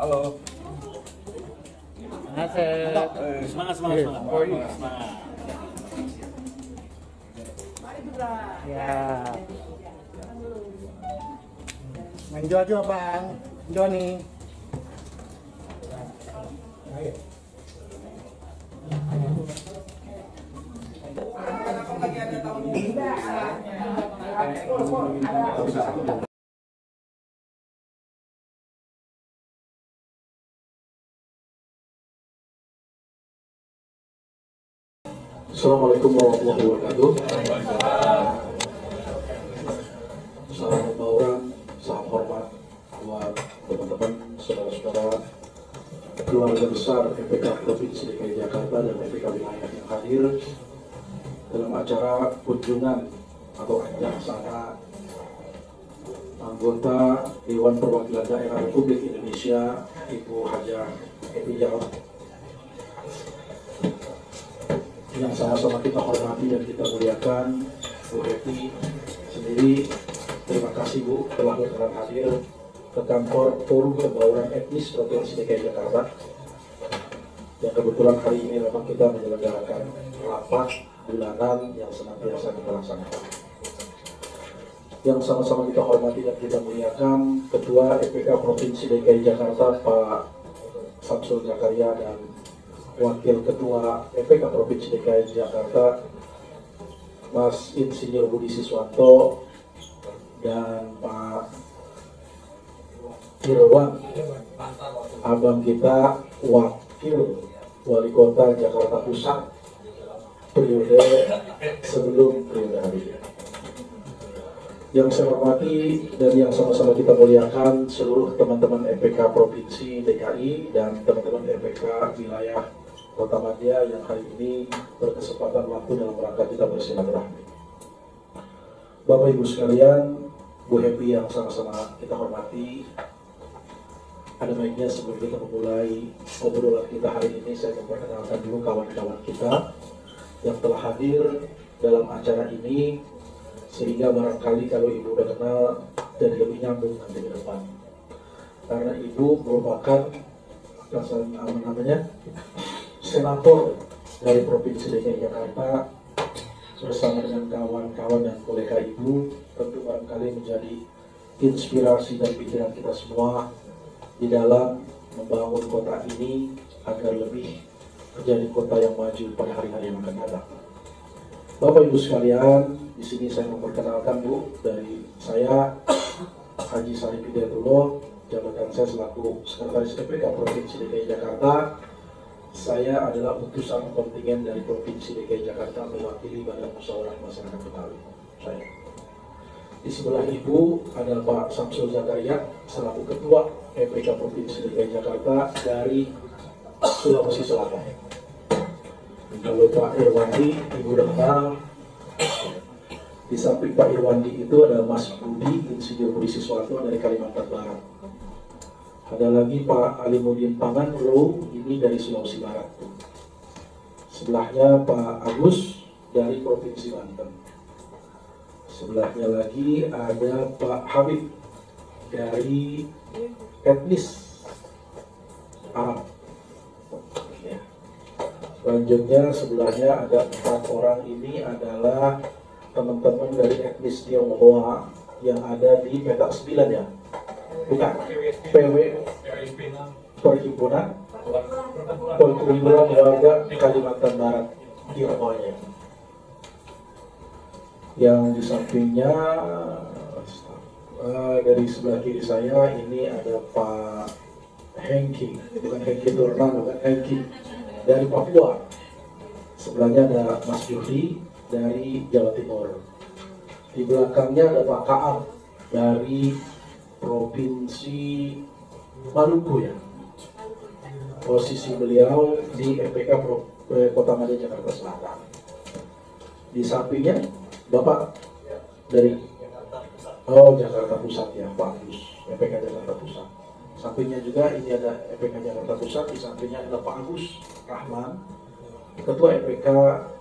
Halo. Semangat. Ya. Main Jojo Bang, Joni. Assalamualaikum warahmatullahi wabarakatuh. Salam kebauran, salam hormat buat teman-teman, saudara-saudara, keluarga besar EPK Provinsi DKI Jakarta dan EPK wilayah yang hadir dalam acara kunjungan atau acara anggota Dewan Perwakilan Daerah Republik Indonesia Ibu Hajah Evi Jarot, yang sama-sama kita hormati dan kita muliakan. Bu Evi sendiri, terima kasih Bu telah berkenan hadir ke kantor Forum Kebauran Etnis Provinsi DKI Jakarta, yang kebetulan hari ini memang kita menyelenggarakan rapat bulanan yang senantiasa kita laksanakan. Yang sama-sama kita hormati dan kita muliakan Ketua EPK Provinsi DKI Jakarta Pak Samsul Zakaria dan Wakil Ketua EPK Provinsi DKI Jakarta Mas Insinyur Budi Siswanto dan Pak Irwan, abang kita Wakil Wali Kota Jakarta Pusat periode sebelum periode hari ini. Yang saya hormati dan yang sama-sama kita muliakan seluruh teman-teman EPK Provinsi DKI dan teman-teman EPK wilayah Kota Madya yang hari ini berkesempatan waktu dalam rangka kita bersilaturahmi. Bapak Ibu sekalian, Bu Happy yang sama-sama kita hormati, ada baiknya sebelum kita memulai obrolan kita hari ini, saya memperkenalkan dulu kawan-kawan kita yang telah hadir dalam acara ini, sehingga barangkali kalau Ibu udah kenal dan lebih nyambung nanti ke depan. Karena Ibu merupakan namanya senator dari Provinsi DKI Jakarta, bersama dengan kawan-kawan dan kolega Ibu, tentu barangkali menjadi inspirasi dan pikiran kita semua di dalam membangun kota ini agar lebih menjadi kota yang maju pada hari-hari yang akan datang. Bapak Ibu sekalian, di sini saya memperkenalkan Bu, dari saya Haji Sarif Hidayatullah, jabatan saya selaku Sekretaris EPK Provinsi DKI Jakarta. Saya adalah utusan kontingen dari Provinsi DKI Jakarta mewakili Badan Musyawarah Masyarakat Betawi. Saya. Di sebelah Ibu ada Pak Samsul Zakaria selaku Ketua EPK Provinsi DKI Jakarta dari Sulawesi Selatan. Kalau Pak Irwandi, Ibu udah kenal. Di samping Pak Irwandi itu ada Mas Budi, Insinyur Budi Siswanto dari Kalimantan Barat. Ada lagi Pak Alimuddin Panganro, ini dari Sulawesi Barat. Sebelahnya Pak Agus dari Provinsi Banten. Sebelahnya lagi ada Pak Habib dari etnis Arab. Selanjutnya sebelahnya ada 4 orang, ini adalah teman-teman dari etnis Tionghoa yang ada di petak 9 ya. Bukan, PW Perhimpunan Warga Kalimantan Barat Tionghoanya. Yang di sampingnya dari sebelah kiri saya ini ada Pak Hengki, bukan Hengki Turna, bukan Hengki, dari Papua. Sebelahnya ada Mas Juli dari Jawa Timur. Di belakangnya ada Pak Kaam dari Provinsi Maluku ya. Posisi beliau di EPK Kota Madya Jakarta Selatan. Di sampingnya Bapak dari Jakarta Pusat ya, Pak Agus, EPK Jakarta Pusat. Sampingnya juga ini ada EPK Jakarta Pusat, di sampingnya ada Pak Agus Rahman, Ketua EPK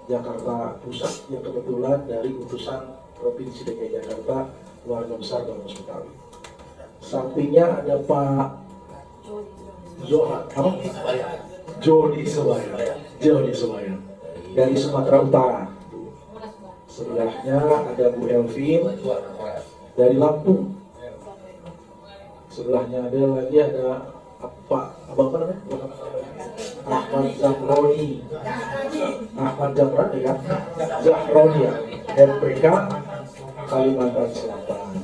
Jakarta Pusat yang kebetulan dari utusan Provinsi DKI Jakarta Keluarga Besar Bamus Betawi. Sampingnya ada Pak Zohar, apa? Joni Sebaya. Joni Sebaya. Dari Sumatera Utara. Sebelahnya ada Bu Elvin dari Lampung. Sebelahnya ada abang apa namanya? Ahmad Zahroni. Ahmad Zahroni ya. Zahroni ya. MPK Kalimantan Selatan.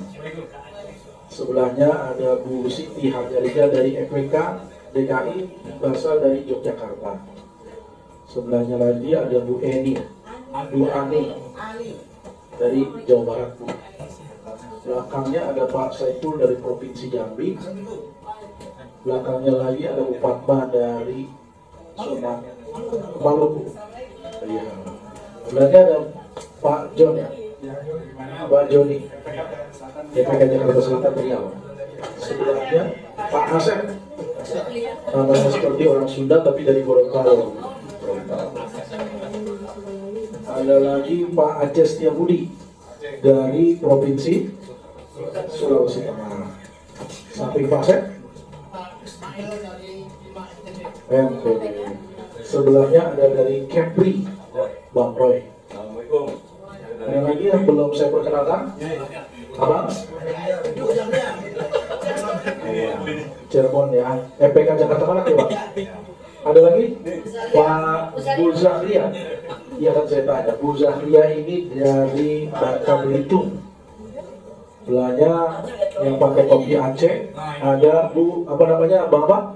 Sebelahnya ada Bu Siti Hajarija dari FPK DKI berasal dari Yogyakarta. Sebelahnya lagi ada Bu Eni, Bu Ani dari Jawa Barat. Belakangnya ada Pak Saiful dari Provinsi Jambi. Belakangnya lagi ada Bu Fatma dari Sumatera Maluku. Iya. Sebelahnya ada Pak John ya, Pak Joni, DPK Jakarta Selatan Riau. Sebelahnya Pak Asep, namanya seperti orang Sunda tapi dari Gorontalo. Ada lagi Pak Aceh Setiabudi dari Provinsi Sulawesi Tengah. Samping Pak Asep, MPD. Sebelahnya ada dari Kepri, Bang Roy. Ada lagi yang belum saya perkenalkan? Abang? Cirebon ya. FPK Jakarta mana ya, Bang? Ada lagi? Pak Bu Zahria. Iya kan saya tanya. Bu Zahria ini dari Bangka Belitung. Belanya yang pakai topi Aceh. Ada Bu apa namanya? Bang apa?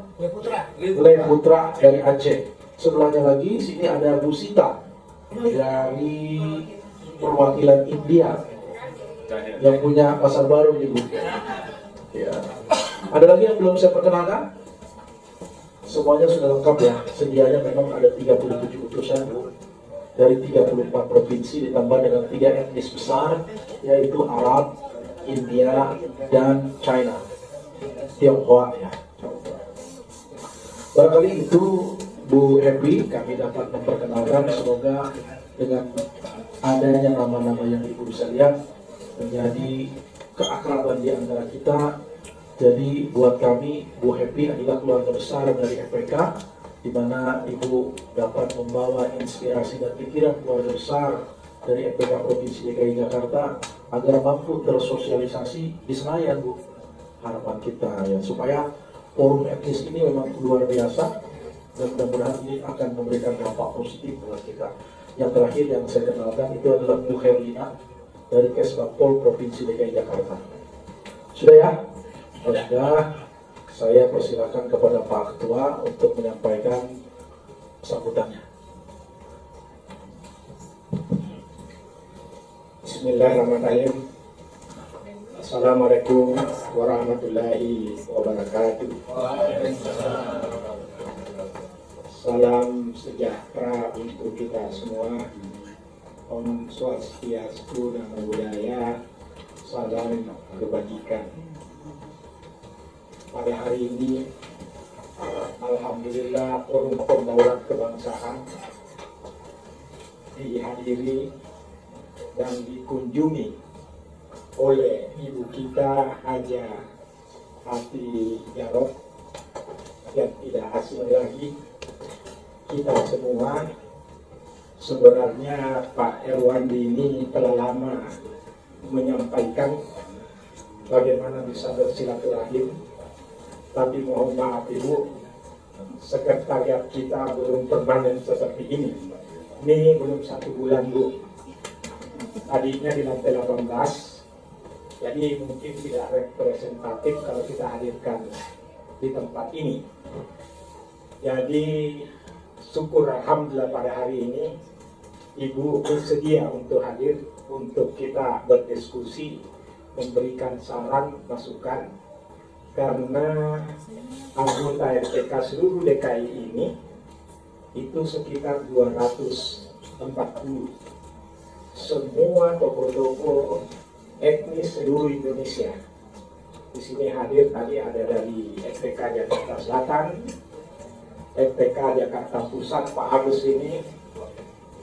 Le Putra dari Aceh. Sebelahnya lagi sini ada Bu Sita dari perwakilan India yang punya pasar baru nih Bu. Ya. Ada lagi yang belum saya perkenalkan? Semuanya sudah lengkap ya. Sedianya memang ada 37 utusan Bu dari 34 provinsi ditambah dengan 3 etnis besar yaitu Arab, India, dan China. Tionghoa ya. Barangkali itu Bu Happy kami dapat memperkenalkan, semoga dengan adanya nama-nama yang Ibu bisa lihat menjadi keakraban di antara kita. Jadi buat kami Bu Happy adalah keluarga besar dari FPK, di mana Ibu dapat membawa inspirasi dan pikiran keluarga besar dari FPK Provinsi DKI Jakarta agar mampu tersosialisasi di Senayan Bu. Harapan kita ya supaya forum etnis ini memang luar biasa dan mudah-mudahan ini akan memberikan dampak positif buat kita. Yang terakhir yang saya kenalkan itu adalah Bu Herlina dari Kesbangpol Provinsi DKI Jakarta. Sudah ya? Sudah. Saya persilakan kepada Pak Ketua untuk menyampaikan sambutannya. Bismillahirrahmanirrahim. Assalamualaikum warahmatullahi wabarakatuh. Salam sejahtera untuk kita semua. Om Swastiastu, Namo Buddhaya. Salam kebajikan. Pada hari ini, alhamdulillah, forum pembangunan kebangsaan dihadiri dan dikunjungi oleh Ibu kita Haja Hati Jarot, yang tidak asing lagi kita semua. Sebenarnya Pak Erwandi ini telah lama menyampaikan bagaimana bisa bersilaturahim, tapi mohon maaf Ibu, sekretariat kita belum permanen seperti ini. Ini belum 1 bulan Bu. Tadinya di lantai 18, jadi mungkin tidak representatif kalau kita hadirkan di tempat ini. Jadi syukur alhamdulillah pada hari ini Ibu bersedia untuk hadir, untuk kita berdiskusi, memberikan saran, masukan, karena anggota RPK seluruh DKI ini itu sekitar 240. Semua tokoh-tokoh etnis seluruh Indonesia di sini hadir. Tadi ada dari FPK Jakarta Selatan, FPK Jakarta Pusat, Pak Agus ini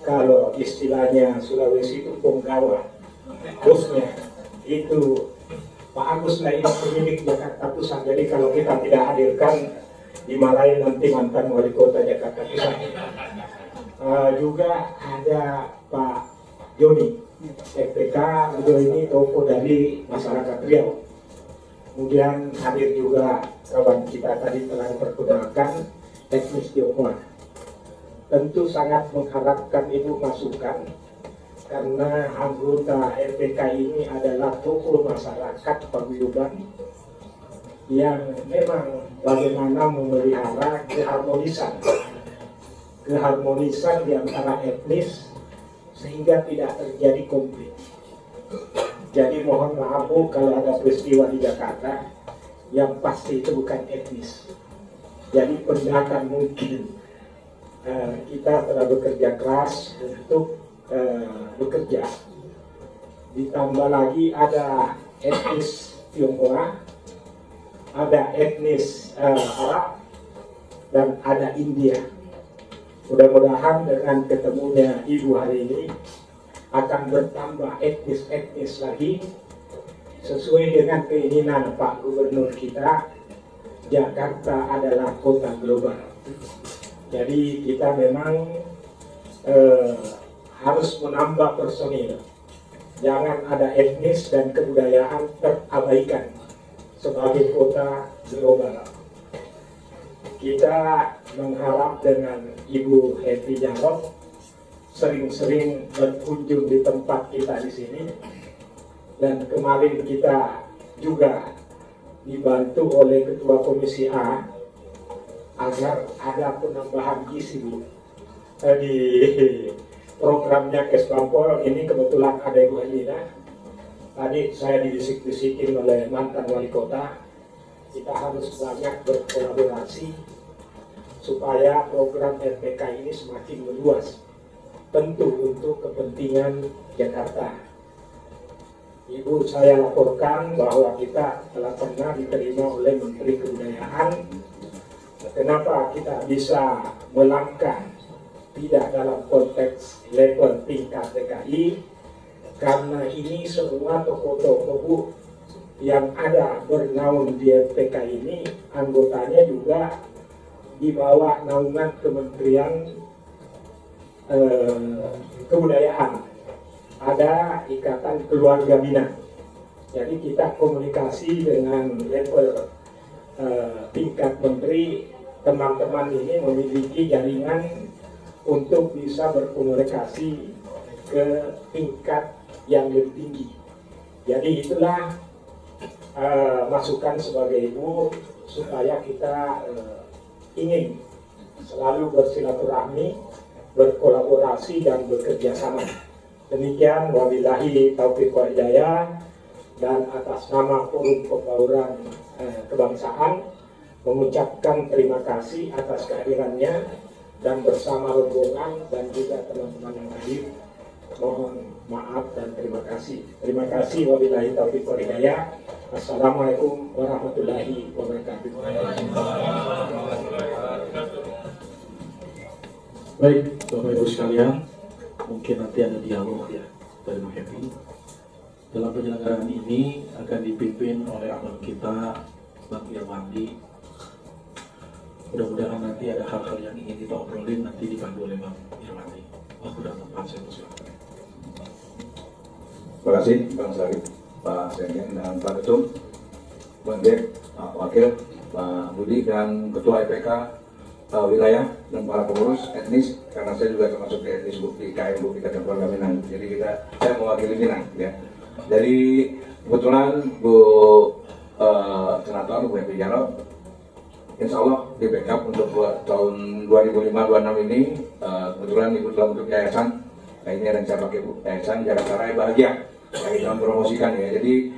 kalau istilahnya Sulawesi itu penggawa, bosnya itu Pak Agus lah ini pemilik Jakarta Pusat. Jadi kalau kita tidak hadirkan dimarahin nanti mantan wali kota Jakarta Pusat. Juga ada Pak Joni FPK, beliau ini tokoh dari masyarakat Riau. Kemudian hadir juga kawan kita tadi telah memperkenalkan etnis Tionghoa. Tentu sangat mengharapkan Ibu masukan, karena anggota FPK ini adalah tokoh masyarakat paguyuban yang memang bagaimana memelihara keharmonisan di antara etnis sehingga tidak terjadi konflik. Jadi mohon maaf Bu, kalau ada peristiwa di Jakarta yang pasti itu bukan etnis. Jadi pendakan mungkin kita telah bekerja keras untuk bekerja. Ditambah lagi ada etnis Tionghoa, ada etnis Arab, dan ada India. Mudah-mudahan dengan ketemunya Ibu hari ini akan bertambah etnis-etnis lagi sesuai dengan keinginan Pak Gubernur kita. Jakarta adalah kota global. Jadi kita memang harus menambah personil. Jangan ada etnis dan kebudayaan terabaikan sebagai kota global. Kita mengharap dengan Ibu Hetty Jarot sering-sering berkunjung di tempat kita di sini, dan kemarin kita juga dibantu oleh Ketua Komisi A agar ada penambahan gizi Bu. Di programnya Kesbampol ini kebetulan ada Ibu Helina. Tadi saya dibisik-bisikin oleh mantan wali kota, kita harus banyak berkolaborasi supaya program RPK ini semakin meluas. Tentu untuk kepentingan Jakarta. Ibu, saya laporkan bahwa kita telah pernah diterima oleh Menteri Kebudayaan. Kenapa kita bisa melangkah tidak dalam konteks level tingkat DKI? Karena ini semua tokoh-tokoh yang ada bernaung di RPK ini, anggotanya juga di bawah naungan Kementerian Kebudayaan. Ada Ikatan Keluarga Minang. Jadi kita komunikasi dengan level tingkat menteri. Teman-teman ini memiliki jaringan untuk bisa berkomunikasi ke tingkat yang lebih tinggi. Jadi itulah masukan sebagai Ibu supaya kita ingin selalu bersilaturahmi, berkolaborasi dan bekerja sama. Demikian, wabillahi taufiq wal hidayah, dan atas nama Forum Pembauran Kebangsaan mengucapkan terima kasih atas kehadirannya, dan bersama rombongan dan juga teman-teman yang hadir mohon maaf dan terima kasih. Terima kasih, wabillahi taufiq wal hidayah. Assalamualaikum warahmatullahi wabarakatuh. Baik, Bapak Ibu sekalian, mungkin nanti ada dialog ya dari Mbak Happy. Dalam penyelenggaraan ini akan dipimpin oleh abang kita, Bang Irwandi. Mudah-mudahan nanti ada hal-hal yang ingin kita obrolin nanti dipandu oleh Bang Irwandi. Waktu dan tempat saya persilakan. Terima kasih Bang Sarif, Pak Sengen dan Pak Ketum, Bang Dek, Pak Wakil, Pak Budi dan Ketua EPK wilayah dan para pengurus etnis, karena saya juga termasuk di etnis Bukti KM Bukti Ikatan Keluarga Minang. Jadi saya mewakili Minang ya. Jadi kebetulan Bu Senator Bu Hetty Jarot, insya Allah di backup untuk tahun 2005-2006 ini. Kebetulan Ibu telah bentuk yayasan. Nah, ini yang saya pakai Bu, yayasan Jakarta Raya Bahagia yang kita promosikan ya. Jadi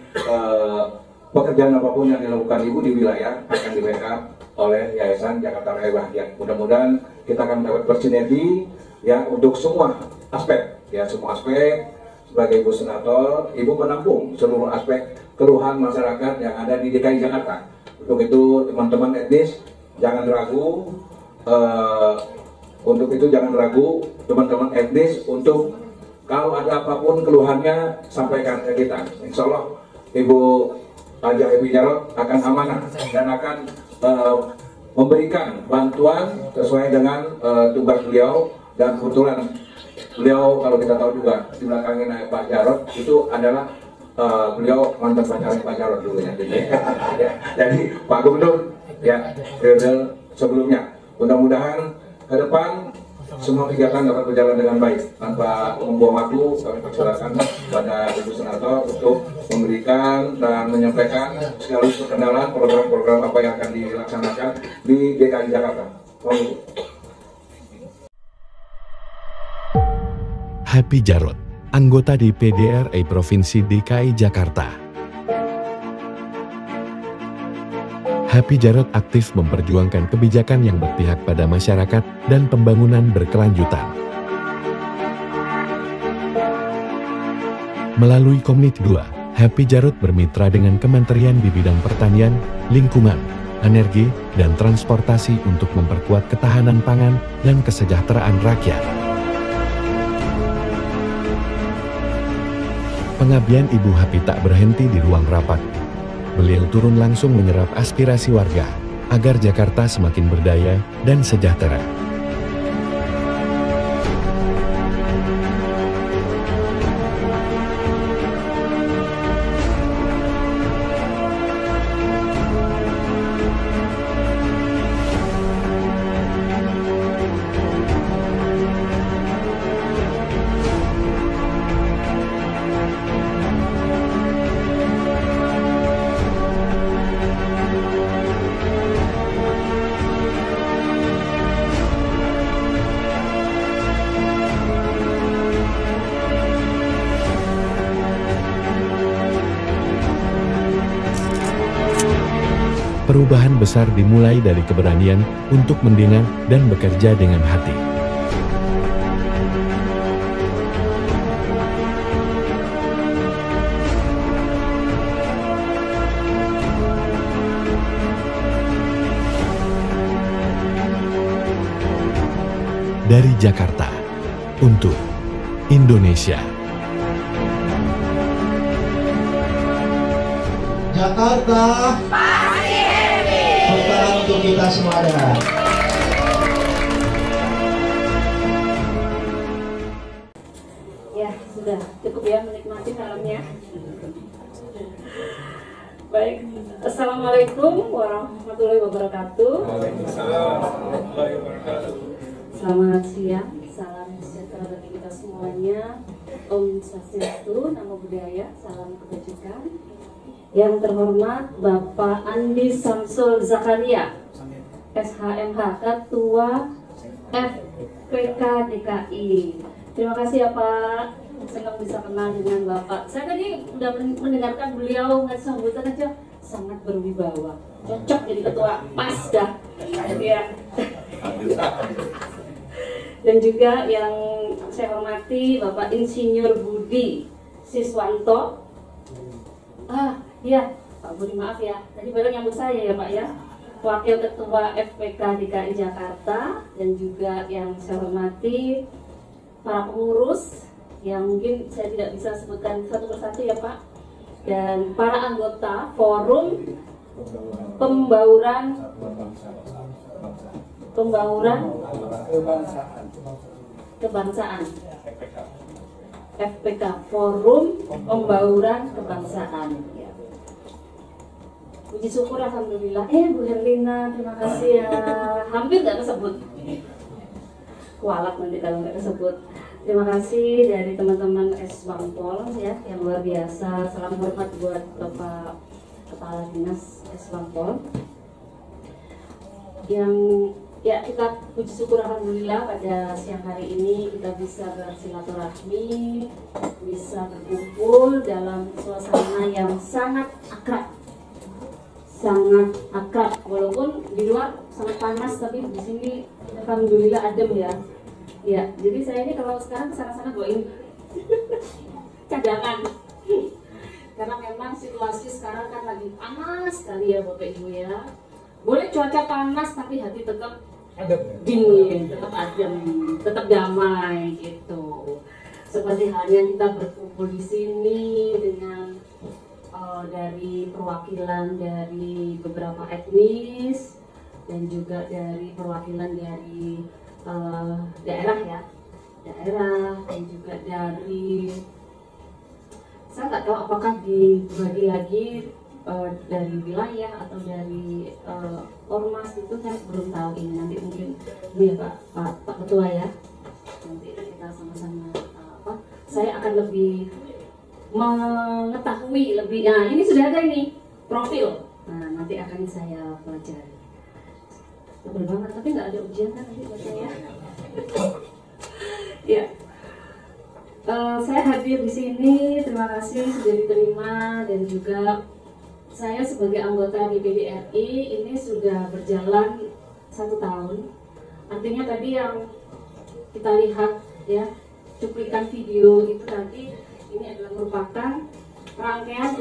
pekerjaan apapun yang dilakukan Ibu di wilayah akan di backup oleh Yayasan Jakarta Raya Bahagia. Mudah-mudahan kita akan mendapat bersinergi ya untuk semua aspek ya, semua aspek. Sebagai Ibu Senator, Ibu menampung seluruh aspek keluhan masyarakat yang ada di DKI Jakarta. Untuk itu teman-teman etnis jangan ragu, teman-teman etnis untuk kalau ada apapun keluhannya sampaikan ke kita. Insya Allah Ibu Haji Hetty Jarot akan amanah dan akan memberikan bantuan sesuai dengan tugas beliau, dan kebetulan beliau kalau kita tahu juga di belakangnya Pak Jarod itu adalah beliau mantan pacarnya Pak Jarod dulunya. Jadi Pak Gubernur ya periode sebelumnya, mudah-mudahan ke depan semua kegiatan dapat berjalan dengan baik. Tanpa membuang waktu, kami persilakan pada Ibu Senator untuk memberikan dan menyampaikan sekaligus perkenalan program-program apa yang akan dilaksanakan di DKI Jakarta. Happy Jarod, anggota DPD RI Provinsi DKI Jakarta. Happy Jarod aktif memperjuangkan kebijakan yang berpihak pada masyarakat dan pembangunan berkelanjutan. Melalui Komnit 2, Happy Jarod bermitra dengan kementerian di bidang pertanian, lingkungan, energi, dan transportasi untuk memperkuat ketahanan pangan dan kesejahteraan rakyat. Pengabdian Ibu Happy tak berhenti di ruang rapat. Beliau turun langsung menyerap aspirasi warga, agar Jakarta semakin berdaya dan sejahtera. Perubahan besar dimulai dari keberanian untuk mendengar dan bekerja dengan hati. Dari Jakarta, untuk Indonesia. Jakarta pasti happy. Pertanyaan untuk kita semuanya. Ya, sudah cukup ya menikmati malamnya. Baik, Assalamualaikum warahmatullahi wabarakatuh. Selamat siang, salam sejahtera bagi kita semuanya. Om Swastiastu, Namo Buddhaya, salam kebajikan. Yang terhormat Bapak Andi Samsul Zakaria, SHMH, Ketua FPK DKI. Terima kasih ya Pak, senang bisa kenal dengan Bapak. Saya tadi udah mendengarkan beliau ngasih sambutan aja sangat berwibawa, cocok jadi ketua, pas dah. Ya. Dan juga yang saya hormati Bapak Insinyur Budi Siswanto. Iya, Pak Budi maaf ya, tadi baru nyambut saya ya Pak ya, Wakil Ketua FPK DKI Jakarta, dan juga yang saya hormati para pengurus yang mungkin saya tidak bisa sebutkan satu persatu ya Pak, dan para anggota Forum Pembauran Kebangsaan FPK, Forum Pembauran Kebangsaan. Puji syukur alhamdulillah. Bu Herlina, terima kasih ya. Hampir nggak kesebut. Kualat nanti kalau nggak kesebut. Terima kasih dari teman-teman S-Bampol ya, yang luar biasa. Salam hormat buat Bapak Kepala Dinas S-Bampol. Yang ya, kita puji syukur alhamdulillah pada siang hari ini kita bisa bersilaturahmi, bisa berkumpul dalam suasana yang sangat akrab. Walaupun di luar sangat panas, tapi di sini alhamdulillah adem ya. Ya, jadi saya ini kalau sekarang kesana-sana bawain cadangan. Karena memang situasi sekarang kan lagi panas sekali ya Bapak Ibu ya. Boleh cuaca panas tapi hati tetap dingin, tetap adem, tetap damai gitu. Seperti halnya kita berkumpul di sini dengan dari perwakilan dari beberapa etnis, dan juga dari perwakilan dari daerah ya, dan juga dari, saya nggak tahu apakah dibagi lagi dari wilayah atau dari ormas, itu saya belum tahu. Ini nanti mungkin ya Pak Ketua ya, nanti kita sama-sama saya akan lebih mengetahui lebih. Nah ini sudah ada ini profil, nah nanti akan saya pelajari. Betul banget, tapi nggak ada ujian kan nanti buat saya. Ya, saya hadir di sini. Terima kasih sudah diterima, dan juga saya sebagai anggota DPD RI ini sudah berjalan 1 tahun. Artinya tadi yang kita lihat ya, cuplikan video itu tadi, ini adalah merupakan rangkaian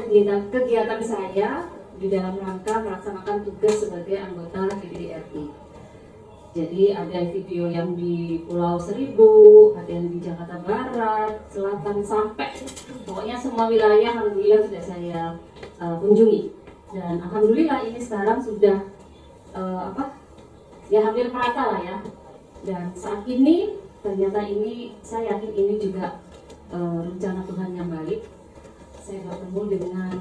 kegiatan saya di dalam rangka melaksanakan tugas sebagai anggota DPD RI. Jadi ada video yang di Pulau Seribu, ada yang di Jakarta Barat, Selatan, sampai pokoknya semua wilayah alhamdulillah sudah saya kunjungi. Dan alhamdulillah ini sekarang sudah ya hampir merata lah ya. Dan saat ini ternyata ini saya yakin ini juga rencana Tuhan yang baik. Saya bertemu dengan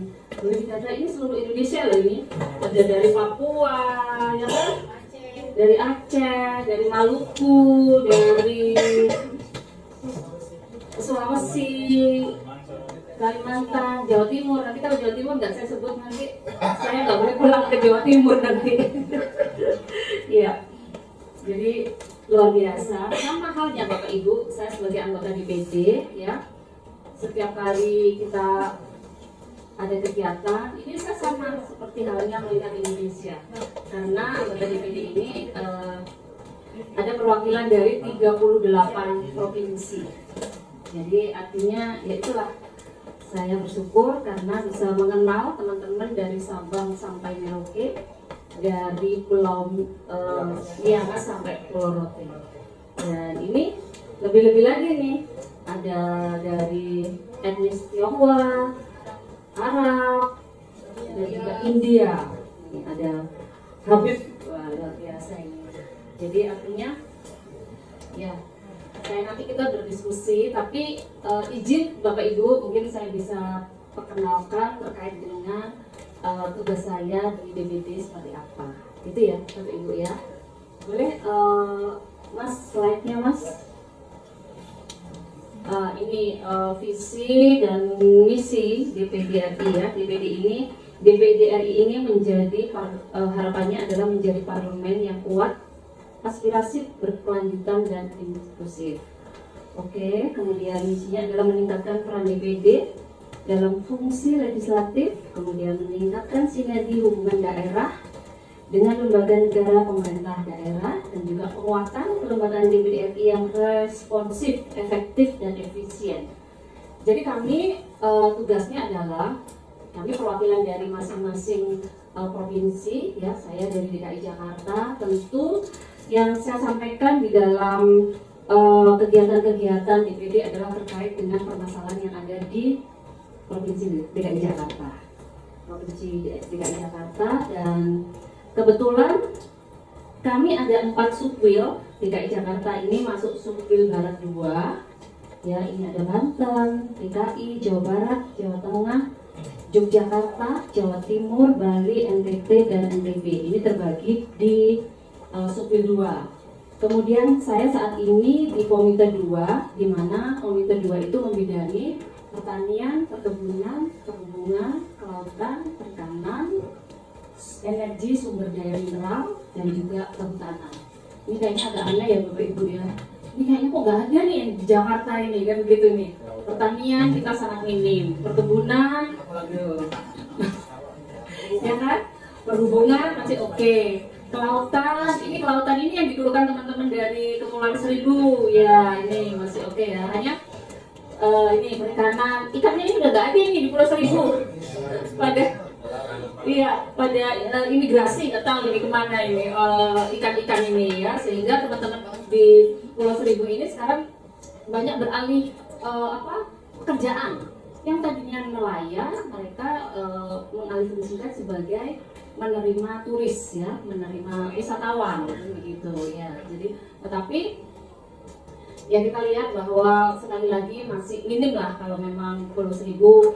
Bidadara ini seluruh Indonesia loh ini. Ada dari Papua, ya kan? Dari Aceh, dari Maluku, dari Sulawesi, Kalimantan, Jawa Timur. Nanti kalau Jawa Timur nggak saya sebut, nanti saya nggak boleh pulang ke Jawa Timur nanti. Iya. Jadi luar biasa. Sama halnya Bapak Ibu, saya sebagai anggota DPD ya. Setiap kali kita ada kegiatan, ini saya sama seperti halnya melihat Indonesia. Karena anggota DPD ini ada perwakilan dari 38 provinsi. Jadi artinya ya itulah, saya bersyukur karena bisa mengenal teman-teman dari Sabang sampai Merauke, dari Pulau Nias sampai Pulau Rote. Dan ini lebih-lebih lagi nih, ada dari etnis Tionghoa, Arab, dan juga India. Ini ada Habib, wah luar biasa ini. Jadi artinya ya, saya nanti kita berdiskusi, tapi izin Bapak Ibu mungkin saya bisa perkenalkan terkait dengan tugas saya di DPD seperti apa, gitu ya Bapak Ibu ya. Boleh Mas, slide-nya Mas. Ini visi dan misi DPD RI ya. DPD RI ini menjadi harapannya adalah menjadi parlemen yang kuat, aspirasi berkelanjutan dan inklusif. Oke, kemudian misinya adalah meningkatkan peran DPD dalam fungsi legislatif, kemudian meningkatkan sinergi hubungan daerah dengan lembaga negara, pemerintah daerah, dan juga penguatan kelembagaan DPD RI yang responsif, efektif, dan efisien. Jadi kami tugasnya adalah, kami perwakilan dari masing-masing provinsi, ya saya dari DKI Jakarta. Tentu yang saya sampaikan di dalam kegiatan-kegiatan DPD adalah terkait dengan permasalahan yang ada di Provinsi DKI Jakarta. Provinsi DKI Jakarta, dan kebetulan kami ada 4 subwil DKI Jakarta ini, masuk subwil Barat 2 ya, ini ada Banten, DKI, Jawa Barat, Jawa Tengah, Yogyakarta, Jawa Timur, Bali, NTT, dan NTB. Ini terbagi di subwil 2. Kemudian saya saat ini di Komite 2, di mana Komite 2 itu membidangi pertanian, perkebunan, perhubungan, kelautan, perikanan, energi, sumber daya mineral, dan juga kehutanan. Ini kayaknya agak aneh ya Bapak Ibu ya. Ini kayaknya kok nggak ada nih di Jakarta ini, kan begitu nih. Pertanian kita sangat minim, perkebunan, waduh, ya kan? Perhubungan masih oke. Kelautan, ini kelautan ini yang dikeluhkan teman-teman dari Kepulauan Seribu, ya ini masih oke ya. Hanya ini perikanan, ikannya ini udah nggak ada nih di Pulau Seribu. Pada imigrasi nggak tahu ini kemana ini ikan-ikan ini ya, sehingga teman-teman di Pulau Seribu ini sekarang banyak beralih pekerjaan yang tadinya nelayan, mereka mengalih fungsikan sebagai menerima turis ya, menerima wisatawan begitu ya. Jadi tetapi ya kita lihat bahwa sekali lagi masih minim lah kalau memang Pulau Seribu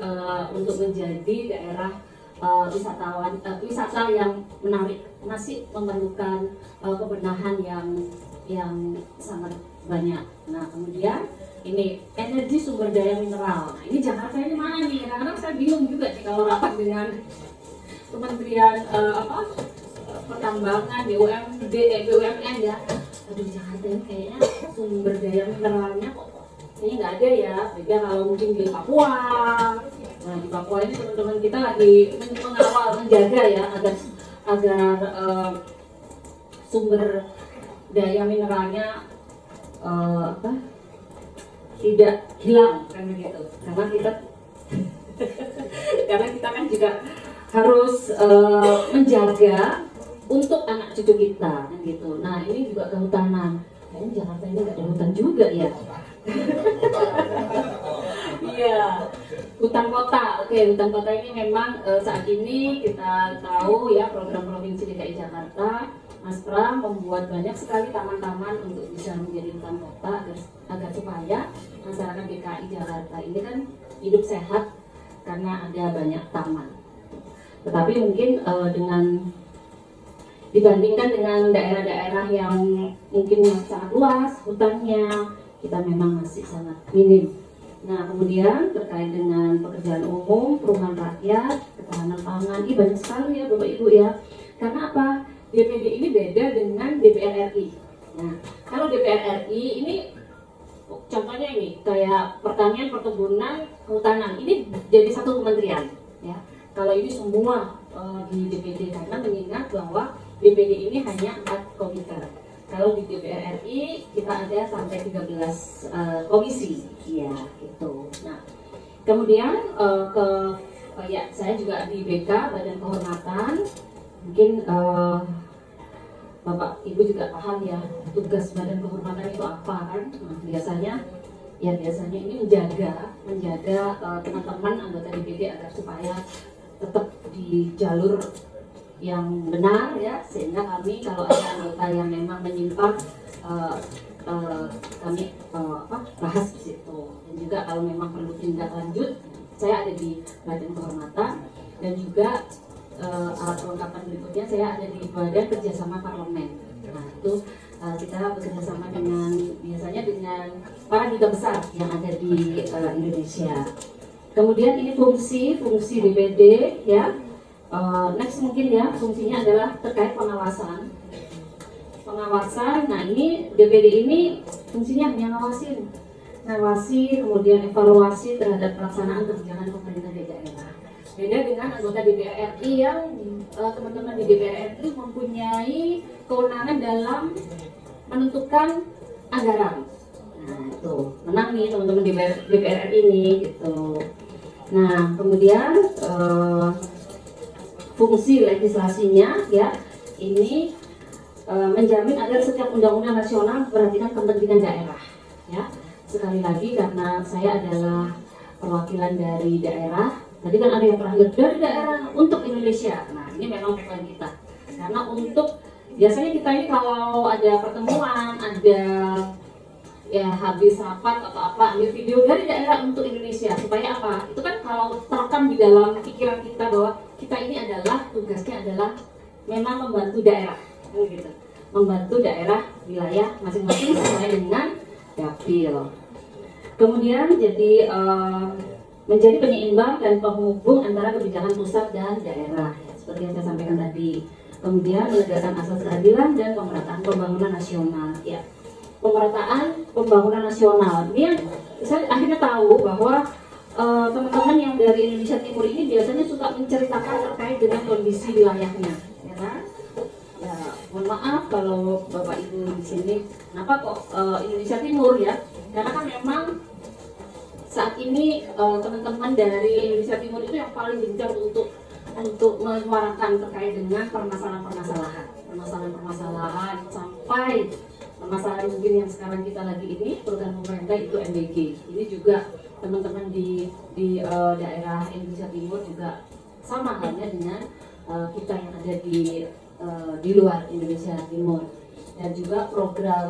untuk menjadi daerah wisata yang menarik, masih memerlukan pembenahan yang sangat banyak. Nah kemudian ini energi sumber daya mineral. Nah ini Jakarta ini mana nih? Kadang-kadang saya bingung juga sih kalau rapat dengan Kementerian Pertambangan, BUMN ya. Aduh Jakarta ini kayaknya sumber daya mineralnya kok kayaknya nggak ada ya. Beda kalau mungkin di Papua. Nah di Papua ini teman-teman kita lagi mengawal, menjaga ya agar sumber daya mineralnya tidak hilang kan begitu. Karena kita kan juga harus menjaga untuk anak cucu kita kan gitu. Nah ini juga kehutanan. Kayaknya Jakarta ini nggak ada hutan juga ya. Iya, hutan kota. Oke, hutan kota ini memang saat ini kita tahu ya program Provinsi DKI Jakarta, Mas Pram membuat banyak sekali taman-taman untuk bisa menjadi hutan kota agar supaya masyarakat DKI Jakarta ini kan hidup sehat karena ada banyak taman. Tetapi mungkin dibandingkan dengan daerah-daerah yang mungkin sangat luas hutannya, kita memang masih sangat minim. Nah kemudian terkait dengan pekerjaan umum, perumahan rakyat, ketahanan pangan, ini banyak sekali ya Bapak Ibu ya. Karena apa? DPD ini beda dengan DPR RI. Nah kalau DPR RI ini contohnya ini kayak pertanian, perkebunan, kehutanan, ini jadi satu kementerian ya. Kalau ini semua di DPD karena mengingat bahwa DPD ini hanya 4 komite. Kalau di DPR RI kita ada sampai 13 komisi, ya gitu. Nah, kemudian ya saya juga di BK Badan Kehormatan. Mungkin Bapak Ibu juga paham ya tugas Badan Kehormatan itu apa kan? Nah, biasanya ini menjaga teman-teman anggota DPD agar supaya tetap di jalur yang benar ya, sehingga kami kalau ada anggota yang memang menyimpang kami bahas di situ. Dan juga kalau memang perlu tindak lanjut, saya ada di Badan Kehormatan dan juga alat kelengkapan berikutnya saya ada di Badan Kerjasama Parlemen. Nah itu kita bekerjasama biasanya dengan para duta besar yang ada di Indonesia. Kemudian ini fungsi DPD ya. Next mungkin ya fungsinya adalah terkait pengawasan. Nah ini DPD ini fungsinya hanya ngawasi, kemudian evaluasi terhadap pelaksanaan kebijakan pemerintah di daerah. Beda dengan anggota DPR RI yang teman-teman di DPR RI mempunyai kewenangan dalam menentukan anggaran. Nah itu menang nih teman-teman di DPR RI ini gitu. Nah kemudian fungsi legislasinya ya ini menjamin agar setiap undang-undang nasional memperhatikan kepentingan daerah ya. Sekali lagi karena saya adalah perwakilan dari daerah, tadi kan ada yang terakhir dari daerah untuk Indonesia. Nah ini memang tagline kita karena untuk biasanya kita ini kalau ada pertemuan, ada ya habis rapat atau apa, ambil video dari daerah untuk Indonesia supaya apa? Itu kan kalau terekam di dalam pikiran kita bahwa kita ini adalah tugasnya adalah memang membantu daerah, gitu. Membantu daerah wilayah masing-masing sesuai dengan dapil. Kemudian jadi menjadi penyeimbang dan penghubung antara kebijakan pusat dan daerah, ya, seperti yang saya sampaikan tadi. Kemudian menegakkan asas keadilan dan pemerataan pembangunan nasional, ya. Pemerataan pembangunan nasional. Ini saya akhirnya tahu bahwa teman-teman yang dari Indonesia Timur ini biasanya suka menceritakan terkait dengan kondisi wilayahnya, ya kan? Ya, mohon maaf kalau Bapak Ibu di sini, kenapa kok Indonesia Timur ya? Karena kan memang saat ini teman-teman dari Indonesia Timur itu yang paling gencar untuk menyuarakan terkait dengan permasalahan sampai permasalahan mungkin yang sekarang kita lagi ini program pemerintah itu MBG. Ini juga teman-teman di daerah Indonesia Timur juga sama halnya dengan kita yang ada di luar Indonesia Timur. Dan juga program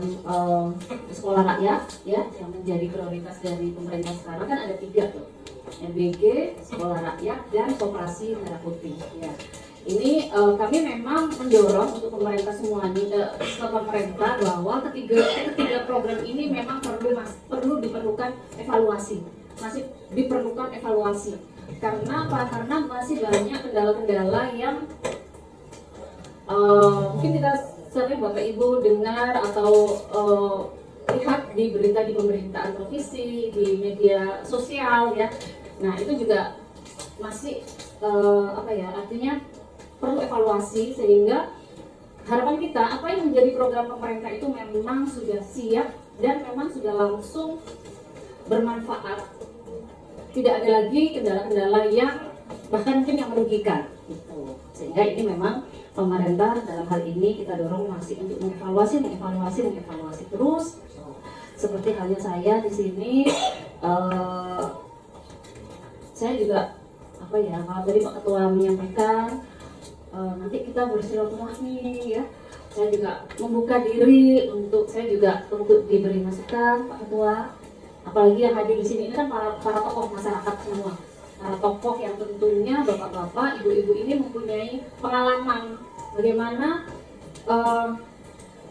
sekolah rakyat ya yang menjadi prioritas dari pemerintah sekarang kan ada 3 tuh, MBG, sekolah rakyat, dan koperasi merah putih ya. Ini kami memang mendorong untuk pemerintah semuanya ke pemerintah bahwa ketiga program ini memang perlu diperlukan evaluasi, masih diperlukan evaluasi. Karena apa? Karena masih banyak kendala-kendala yang mungkin kita sering Bapak Ibu dengar atau lihat di berita di pemerintahan provinsi, di media sosial ya. Nah itu juga masih artinya perlu evaluasi, sehingga harapan kita apa yang menjadi program pemerintah itu memang sudah siap dan memang sudah langsung bermanfaat. Tidak ada lagi kendala-kendala yang bahkan mungkin yang merugikan gitu. Sehingga ini memang pemerintah dalam hal ini kita dorong masih untuk mengevaluasi terus. Seperti halnya saya di sini, saya juga kalau tadi Pak Ketua menyampaikan nanti kita bersilaturahmi ya. Saya juga membuka diri untuk diberi masukan Pak Ketua. Apalagi yang hadir di sini ini kan para tokoh masyarakat semua. Para tokoh yang tentunya bapak-bapak, ibu-ibu ini mempunyai pengalaman bagaimana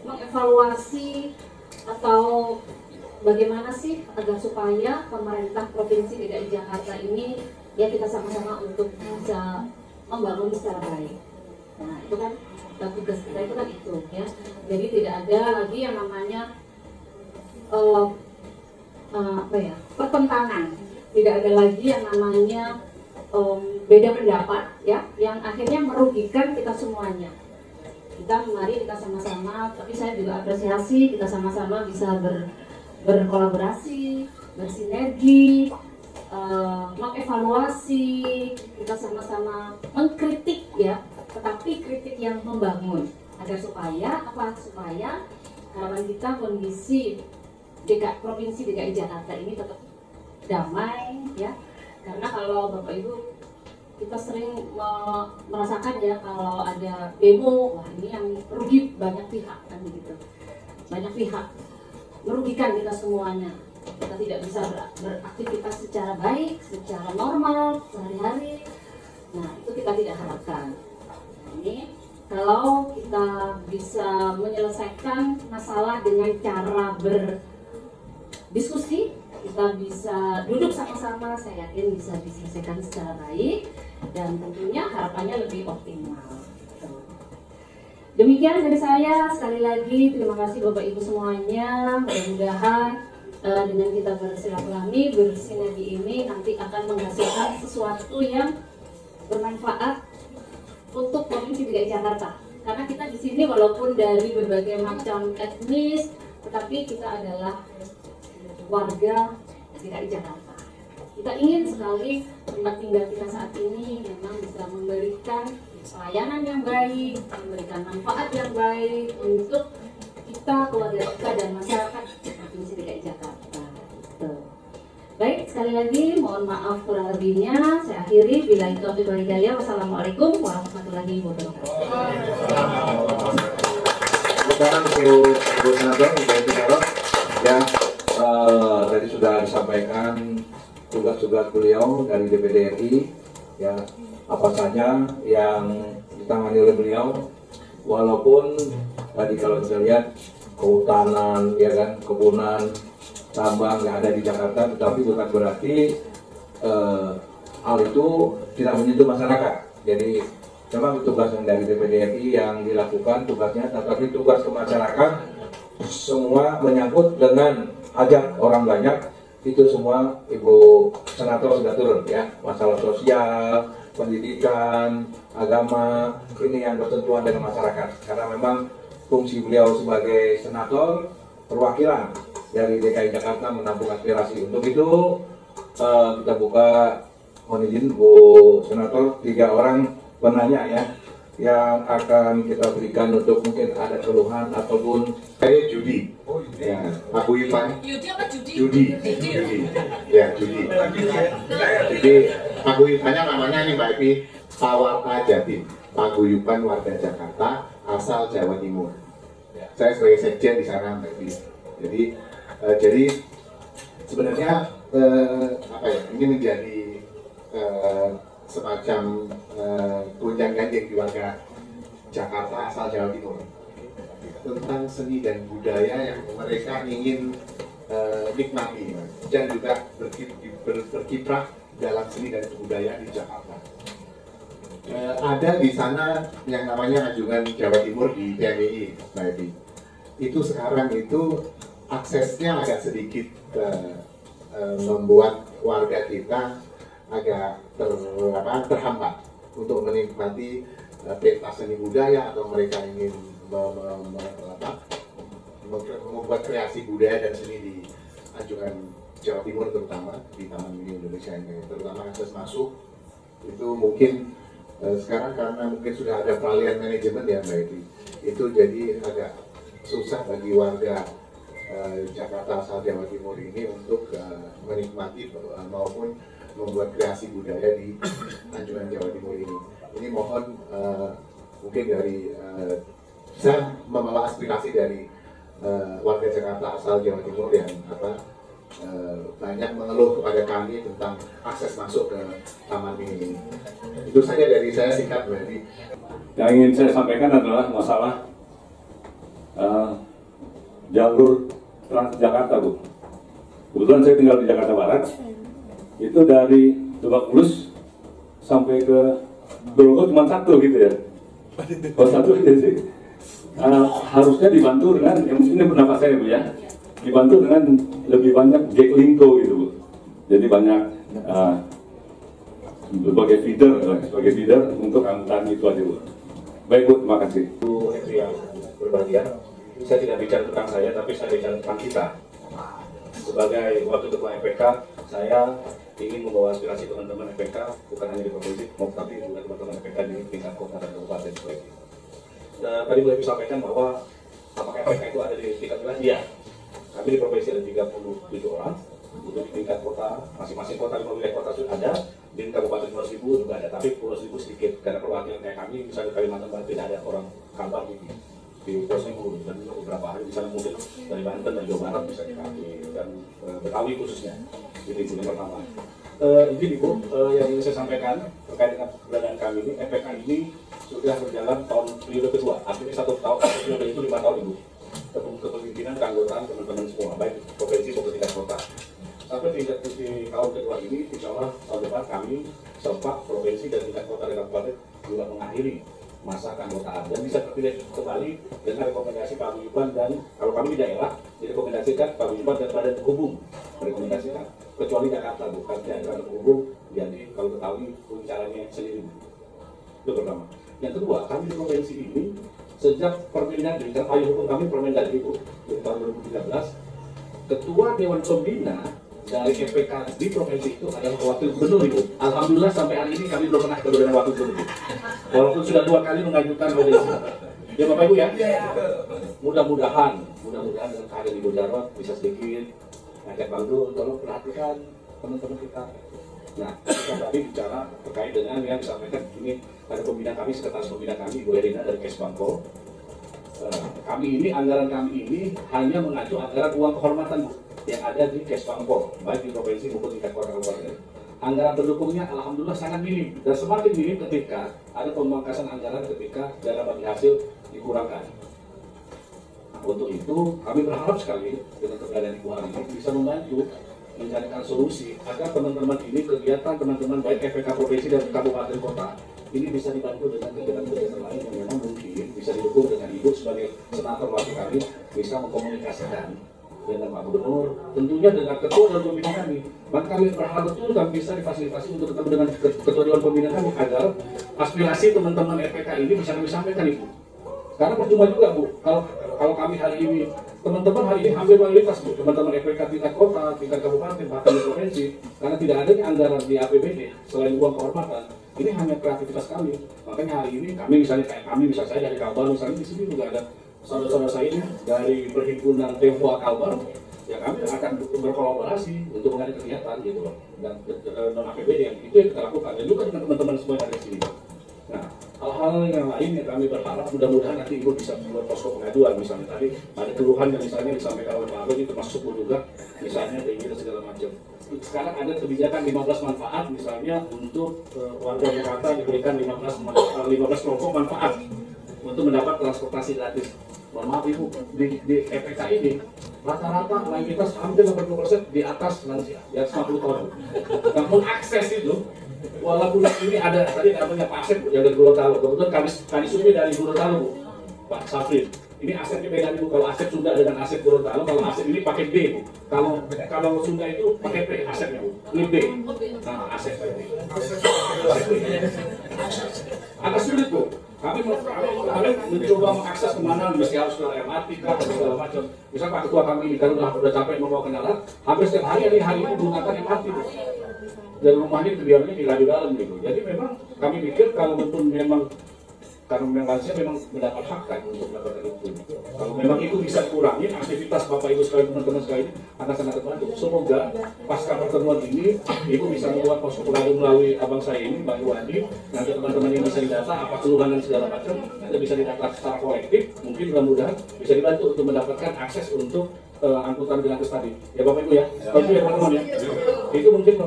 mengevaluasi atau bagaimana sih agar supaya pemerintah Provinsi DKI Jakarta ini ya kita sama-sama untuk bisa membangun secara baik. Nah itu kan tugas kita itu kan itu ya. Jadi tidak ada lagi yang namanya pertentangan. Tidak ada lagi yang namanya beda pendapat ya, yang akhirnya merugikan kita semuanya. Mari kita sama-sama, tapi saya juga apresiasi kita sama-sama bisa berkolaborasi, bersinergi, mengevaluasi, kita sama-sama mengkritik ya, tetapi kritik yang membangun agar supaya harapan kita kondisi Provinsi DKI Jakarta ini tetap damai ya. Karena kalau Bapak Ibu kita sering merasakan ya kalau ada demo, wah ini yang rugi banyak pihak kan begitu. Banyak pihak merugikan kita semuanya. Kita tidak bisa beraktivitas secara baik, secara normal sehari-hari. Nah, itu kita tidak harapkan. Nah, ini kalau kita bisa menyelesaikan masalah dengan cara berdiskusi, kita bisa duduk sama-sama, saya yakin bisa diselesaikan secara baik dan tentunya harapannya lebih optimal. Demikian dari saya, sekali lagi terima kasih Bapak Ibu semuanya. Mudah-mudahan dengan kita bersilaturahmi, bersinergi ini nanti akan menghasilkan sesuatu yang bermanfaat untuk Provinsi DKI Jakarta. Karena kita di sini walaupun dari berbagai macam etnis, tetapi kita adalah warga DKI Jakarta. Kita ingin sekali tempat tinggal kita saat ini memang bisa memberikan pelayanan yang baik, memberikan manfaat yang baik untuk kita, keluarga kita dan masyarakat Provinsi DKI Jakarta. Baik, sekali lagi mohon maaf kurang lebihnya. Saya akhiri. Billahi taufiq wal hidayah. Wassalamualaikum warahmatullahi wabarakatuh. Ya, tadi sudah disampaikan tugas-tugas beliau dari DPD RI, ya apa saja yang ditangani oleh beliau. Walaupun tadi kalau kita lihat kehutanan, ya kan, kebunan, tambang yang ada di Jakarta, tetapi bukan berarti hal itu tidak menyentuh masyarakat. Jadi memang tugas yang dari DPD RI yang dilakukan tugasnya, tetapi tugas ke masyarakat semua menyangkut dengan ajak orang banyak. Itu semua Ibu Senator sudah turun ya, masalah sosial, pendidikan, agama, ini yang bersentuhan dengan masyarakat. Karena memang fungsi beliau sebagai senator perwakilan dari DKI Jakarta menampung aspirasi. Untuk itu kita buka, mohon izin Bu Senator, 3 orang penanya ya yang akan kita berikan untuk mungkin ada keluhan ataupun saya Judi. Oh, ya. Aku Ivan. Yudi apa Judi? Judi. Ya, Judi. Jadi aku Ivannya namanya ini Mbak Evi. Tawarta Jatim, paguyuban warga Jakarta asal Jawa Timur. Ya, saya sebagai sekjen di sana, Mbak Evi. Jadi sebenarnya ini menjadi semacam gonjang ganjing di warga Jakarta asal Jawa Timur tentang seni dan budaya yang mereka ingin nikmati dan juga berkiprah dalam seni dan kebudayaan di Jakarta. Ada di sana yang namanya Anjungan Jawa Timur di TMI, Mbak Evi. Itu sekarang itu aksesnya agak sedikit membuat warga kita agak terhambat untuk menikmati pentas seni budaya, atau mereka ingin membuat kreasi budaya dan seni di Anjungan Jawa Timur, terutama di Taman Mini Indonesia ini. Terutama akses masuk itu mungkin sekarang karena mungkin sudah ada peralihan manajemen ya Mbak Evi, itu jadi agak susah bagi warga Jakarta asal Jawa Timur ini untuk menikmati maupun membuat kreasi budaya di Anjungan Jawa Timur ini. Ini mohon mungkin dari saya membawa aspirasi dari warga Jakarta asal Jawa Timur yang banyak mengeluh kepada kami tentang akses masuk ke taman ini. Itu saja dari saya, singkat Mbak. Yang ingin saya sampaikan adalah masalah jalur Transjakarta, Bu. Kebetulan saya tinggal di Jakarta Barat. Itu dari Lebak Bulus sampai ke Grogol cuma satu gitu ya. Oh, satu gitu sih. Harusnya dibantu dengan, ini pendapat saya Bu ya, dibantu dengan lebih banyak Jaklingko gitu Bu. Jadi banyak sebagai feeder untuk angkutan itu aja Bu. Baik Bu, terima kasih. Bu Henry yang berbahagia, saya tidak bicara tentang saya, tapi saya bicara tentang kita. Sebagai wakil ketua EPK, saya ingin membawa aspirasi teman-teman EPK, bukan hanya di provinsi, tapi juga teman-teman EPK di tingkat kota dan kabupaten sebagai. Tadi boleh disampaikan bahwa apakah EPK itu ada di tingkat wilayah? Iya. Kami di provinsi ada 37 orang, untuk di tingkat kota, masing-masing kota, 5 wilayah kota sudah ada, di kabupaten Pulau Seribu juga ada, tapi Pulau Seribu sedikit, karena perwakilan kayak kami, misalnya Kalimantan Barat tidak ada orang Kalbar di Pulau Seribu, dan beberapa hari di sana mungkin dari Banten dan Jawa Barat bisa dikali, dan Betawi khususnya, jadi itu yang pertama. Ini Ibu, yang ingin saya sampaikan terkait dengan keberadaan kami ini, EPK ini sudah berjalan tahun periode kedua, artinya 1 tahun, periode itu 5 tahun Ibu. Kepemimpinan, keanggotaan teman-teman semua, baik provinsi maupun tingkat kota. Sampai tingkat di tahun kedua ini, insya Allah tahun depan kami serta provinsi dan tingkat kota dan kabupaten juga mengakhiri masa keanggotaan dan bisa terpilih kembali dengan rekomendasi paguyuban, dan kalau kami di daerah direkomendasikan paguyuban dan badan penghubung merekomendasikan, kecuali Jakarta bukan badan penghubung, jadi kalau ketahui caranya sendiri. Itu pertama. Yang kedua, kami di provinsi ini sejak Permendagri, dan payung hukum kami Permendagri itu di tahun 2013, Ketua Dewan Pembina dari EPK di provinsi itu adalah Wakil Gubernur Ibu. Alhamdulillah sampai hari ini kami belum pernah kedua dengan Wakil Gubernur, walaupun sudah 2 kali mengajukan audiensi. Ya Bapak Ibu ya, mudah-mudahan dengan kehadiran Ibu Jarot bisa sedikit ngajak Bang Dul, tolong perhatikan teman-teman kita. Nah, kita tadi bicara terkait dengan yang disampaikan ini, ada pembina kami, sekretaris pembina kami, Ibu Erina dari Kesbangko. Kami ini, anggaran kami ini hanya mengacu anggaran uang kehormatan yang ada di Kesbangko, baik di provinsi maupun tingkat kota kabupaten. Anggaran pendukungnya alhamdulillah sangat minim, dan semakin minim ketika ada pemangkasan anggaran ketika dana bagi hasil dikurangkan. Nah, untuk itu kami berharap sekali dengan keberadaan Ibu hari ini bisa membantu mencarikan solusi agar teman-teman ini, kegiatan teman-teman baik EPK provinsi dan kabupaten kota ini bisa dibantu dengan kegiatan-kegiatan lain yang memang mungkin bisa didukung dengan Ibu sebagai senator wakil kami bisa mengkomunikasikan dengan Pak Gubernur, tentunya dengan ketua dan pembina kami. Maka kami berharap betul kami bisa difasilitasi untuk ketemu dengan ketua dewan pembina kami agar aspirasi teman-teman EPK ini bisa kami sampaikan Ibu. Karena percuma juga Bu, kalau kami hari ini, teman-teman hari ini hampir mayoritas Bu, teman-teman EPK tingkat kota, tingkat kabupaten, bahkan di provinsi, karena tidak ada anggaran di APBD selain uang kehormatan, ini hanya kreativitas kami. Makanya hari ini kami misalnya kayak kami, misalnya saya dari Kalbar, misalnya di sini juga ada saudara-saudara saya ini dari perhimpunan Tionghoa Kalbar, ya kami akan berkolaborasi untuk mengadakan kegiatan gitu loh, dan non APBD yang itu yang kita lakukan, dan juga dengan teman-teman semua yang ada di sini. Nah, hal-hal yang lain yang kami berharap mudah-mudahan nanti Ibu bisa membuat posko pengaduan. Misalnya tadi ada keluhan yang misalnya disampaikan oleh Pak Agus itu termasuk juga misalnya kayak gitu segala macam. Sekarang ada kebijakan 15 manfaat misalnya untuk warga Jakarta diberikan 15 kelompok manfaat untuk mendapat transportasi gratis. Mohon maaf Ibu, di EPK ini rata-rata mayoritas hampir 80% di atas lansia, di atas 50 tahun. Nah, mengakses itu, walaupun ini ada tadi namanya Pak Asep yang dari Gorontalo, kebetulan kami Sumi dari Gorontalo, Bu, Pak Safrin. Ini asetnya beda Bu, kalau aset Sunda dengan aset Gorontalo, kalau aset ini pakai B Bu. Kalau Sunda itu pakai P asetnya Bu, ini B. Nah, aset B. Agak sulit Bu. Kami mencoba mengakses kemana, mesti harus ke MRT atau segala macam. Misal Pak Ketua kami ini kalau udah capek membawa kendaraan, hampir setiap hari ini menggunakan MRT Bu. Dan rumahnya biarnya di laju dalam gitu. Jadi memang kami pikir kalau memang karena memang lansia memang mendapat hak kan untuk mendapatkan itu. Kalau memang itu bisa dikurangi, aktivitas Bapak Ibu sekalian teman-teman sekalian akan sangat terbantu. Semoga pasca pertemuan ini Ibu bisa membuat posko pengaduan melalui abang saya ini, Mbak Iwandi. Nanti teman-teman yang bisa didata apa keluhan dan segala macam, nanti bisa didata secara kolektif. Mungkin mudah-mudahan bisa dibantu untuk mendapatkan akses untuk angkutan gratis tadi. Ya Bapak Ibu ya, tentu ya teman-teman ya. Itu mungkin Bu.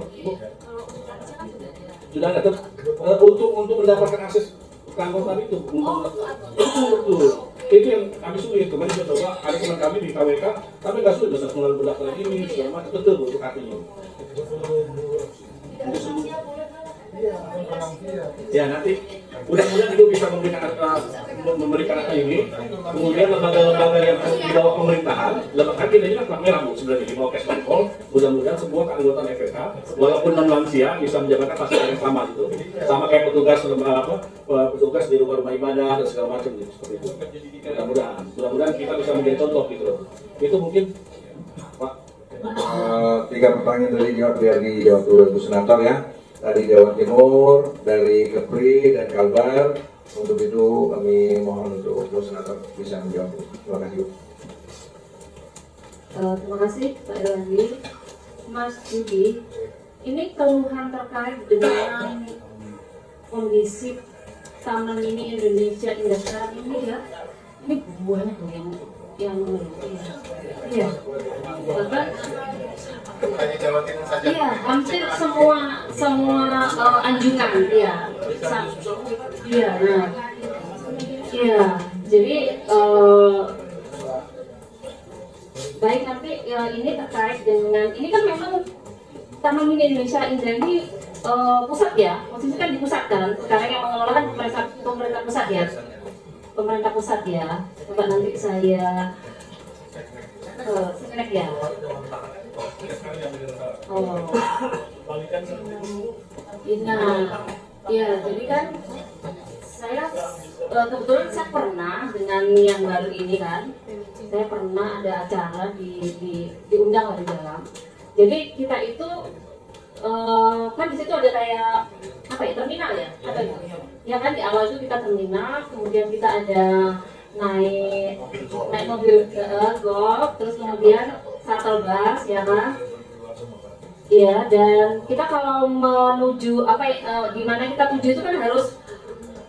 Sudah ada untuk mendapatkan akses angkutan itu betul. Itu yang kami sulit. Kemarin saya coba ada teman kami di KWK, tapi nggak sulit besar melalui pendaftaran ini segala macam betul untuk artinya. Ya nanti mudah-mudahan itu bisa memberikan apa ini. Kemudian lembaga-lembaga yang di bawah pemerintahan, lembaga kita ini kan plat merah Bu sebenarnya di bawah Kesbangpol. Mudah-mudahan semua keanggotaan FPK walaupun non lansia bisa menjalankan fasilitas yang sama gitu. Sama kayak petugas di rumah ibadah dan segala macam gitu seperti itu. Mudah-mudahan kita bisa menjadi contoh gitu loh. Itu mungkin Pak. 3 pertanyaan dari dijawab dulu Bu Senator ya. Dari Jawa Timur, dari Kepri dan Kalbar. Untuk itu kami mohon untuk Bu Senator bisa menjawab. Terima kasih. Terima kasih Pak Irwandi. Mas Yudi, ini keluhan terkait dengan kondisi Taman Mini Indonesia Indah sekarang ini ya. Ini banyak loh yang iya. Bahkan iya, hampir semua anjungan ya. Iya, nah. Iya, jadi baik nanti ini terkait dengan ini kan memang Taman Mini Indonesia Indah ini pusat ya, maksudnya kan di pusat kan, sekarang yang mengelola kan pemerintah pusat ya. Pemerintah pusat ya, coba nanti saya cek ya. Oh, nah, ya jadi kan saya kebetulan saya pernah dengan yang baru ini kan, saya pernah ada acara diundang di dalam. Jadi kita itu kan di situ ada kayak apa ya, terminal ya, apa ya? Ya kan di awal itu kita terminal, kemudian kita ada naik mobil golf, terus kemudian shuttle bus ya kan? Iya, dan kita kalau menuju di mana kita tuju itu kan harus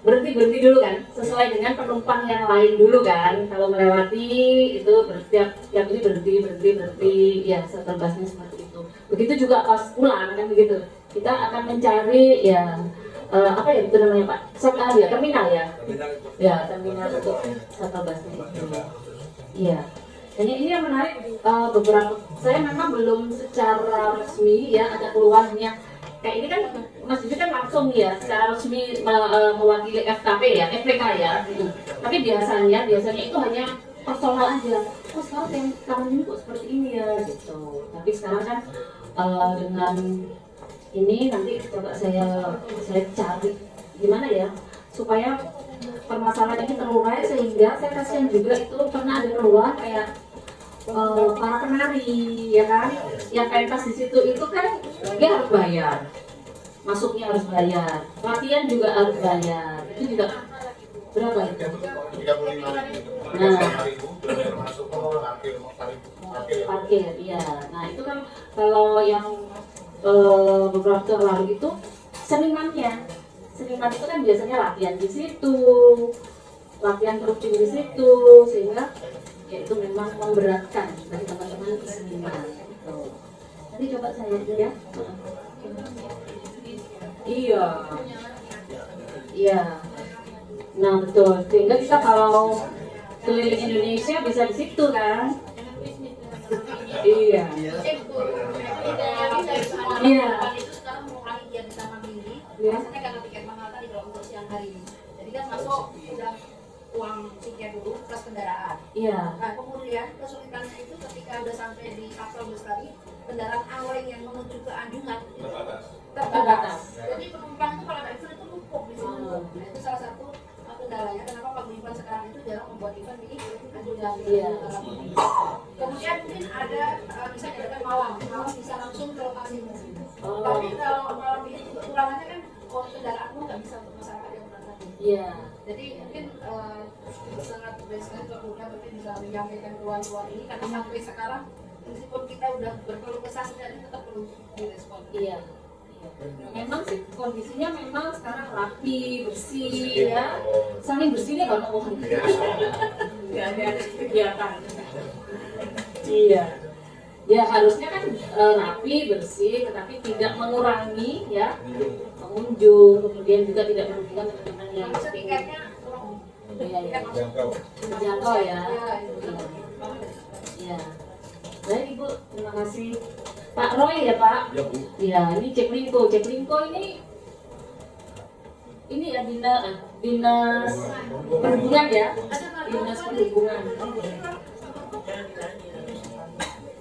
berhenti dulu kan, sesuai dengan penumpang yang lain dulu kan. Kalau melewati itu tiap ini berhenti, ya shuttle busnya seperti itu. Begitu juga pas pulang kan begitu. Kita akan mencari ya apa ya itu namanya Pak? Terminal ya. Ya, terminal untuk shuttle busnya. Iya. Dan ini yang menarik, beberapa saya memang belum secara resmi ya ada keluarnya kayak ini kan Mas Yudi kan langsung ya secara resmi mewakili FPK ya. Tapi biasanya itu hanya personal aja. Oh sekarang yang taman ini kok seperti ini ya gitu. Tapi sekarang kan dengan ini nanti coba saya cari gimana ya supaya permasalahan ini terurai, sehingga saya kasihan juga itu pernah ada keluhan kayak para penari ya kan yang pentas di situ itu kan dia harus bayar, masuknya harus bayar, latihan juga harus bayar, itu juga berapa itu? 35.000. Nah, parkir, iya. Nah itu kan kalau yang beberapa tahun lalu itu seniman itu kan biasanya latihan di situ, latihan terjun di situ, sehingga ya itu memang memberatkan bagi teman-teman seniman. Gitu. Nanti coba saya aja ya. Iya. Iya. Nah betul. Sehingga kita kalau keliling Indonesia bisa di situ kan. Iya. Iya. Biasanya karena tiket mahal tadi kalau untuk siang hari. Jadi kan masuk udah uang tiket dulu plus kendaraan. Iya. Nah kemudian kesulitannya itu ketika udah sampai di Kapal Bestari, kendaraan awal yang menuju ke Anjungan terbatas. Jadi penumpang itu kalau ada event itu numpuk di situ. Nah itu salah satu kendalanya. Kenapa paguyuban sekarang itu jarang membuat event di Anjungan. Iya. Kemudian mungkin ada bisa diadakan malam bisa langsung ke lokasi. Tapi kalau malam ini kekurangannya kan kendaraanmu nggak bisa untuk masyarakat yang berangkat. Iya. Jadi mungkin sangat best untuk mudah mungkin bisa menyampaikan keluhan-keluhan ini karena sampai sekarang meskipun kita udah berkeluh kesah sekali tetap perlu direspon. Iya. Memang sih kondisinya memang sekarang rapi, bersih ya. Saking bersihnya kalau ngomong. Nggak ada kegiatan. Iya. Ya harusnya kan rapi, bersih, tetapi tidak mengurangi ya pengunjung, kemudian juga tidak merugikan teman-teman yang tiketnya terjangkau ya. Ya. Baik Ibu, terima kasih. Pak Roy ya Pak? Ya Bu. Ya ini Cek Lingko ini ya dinas perhubungan ya, dinas perhubungan.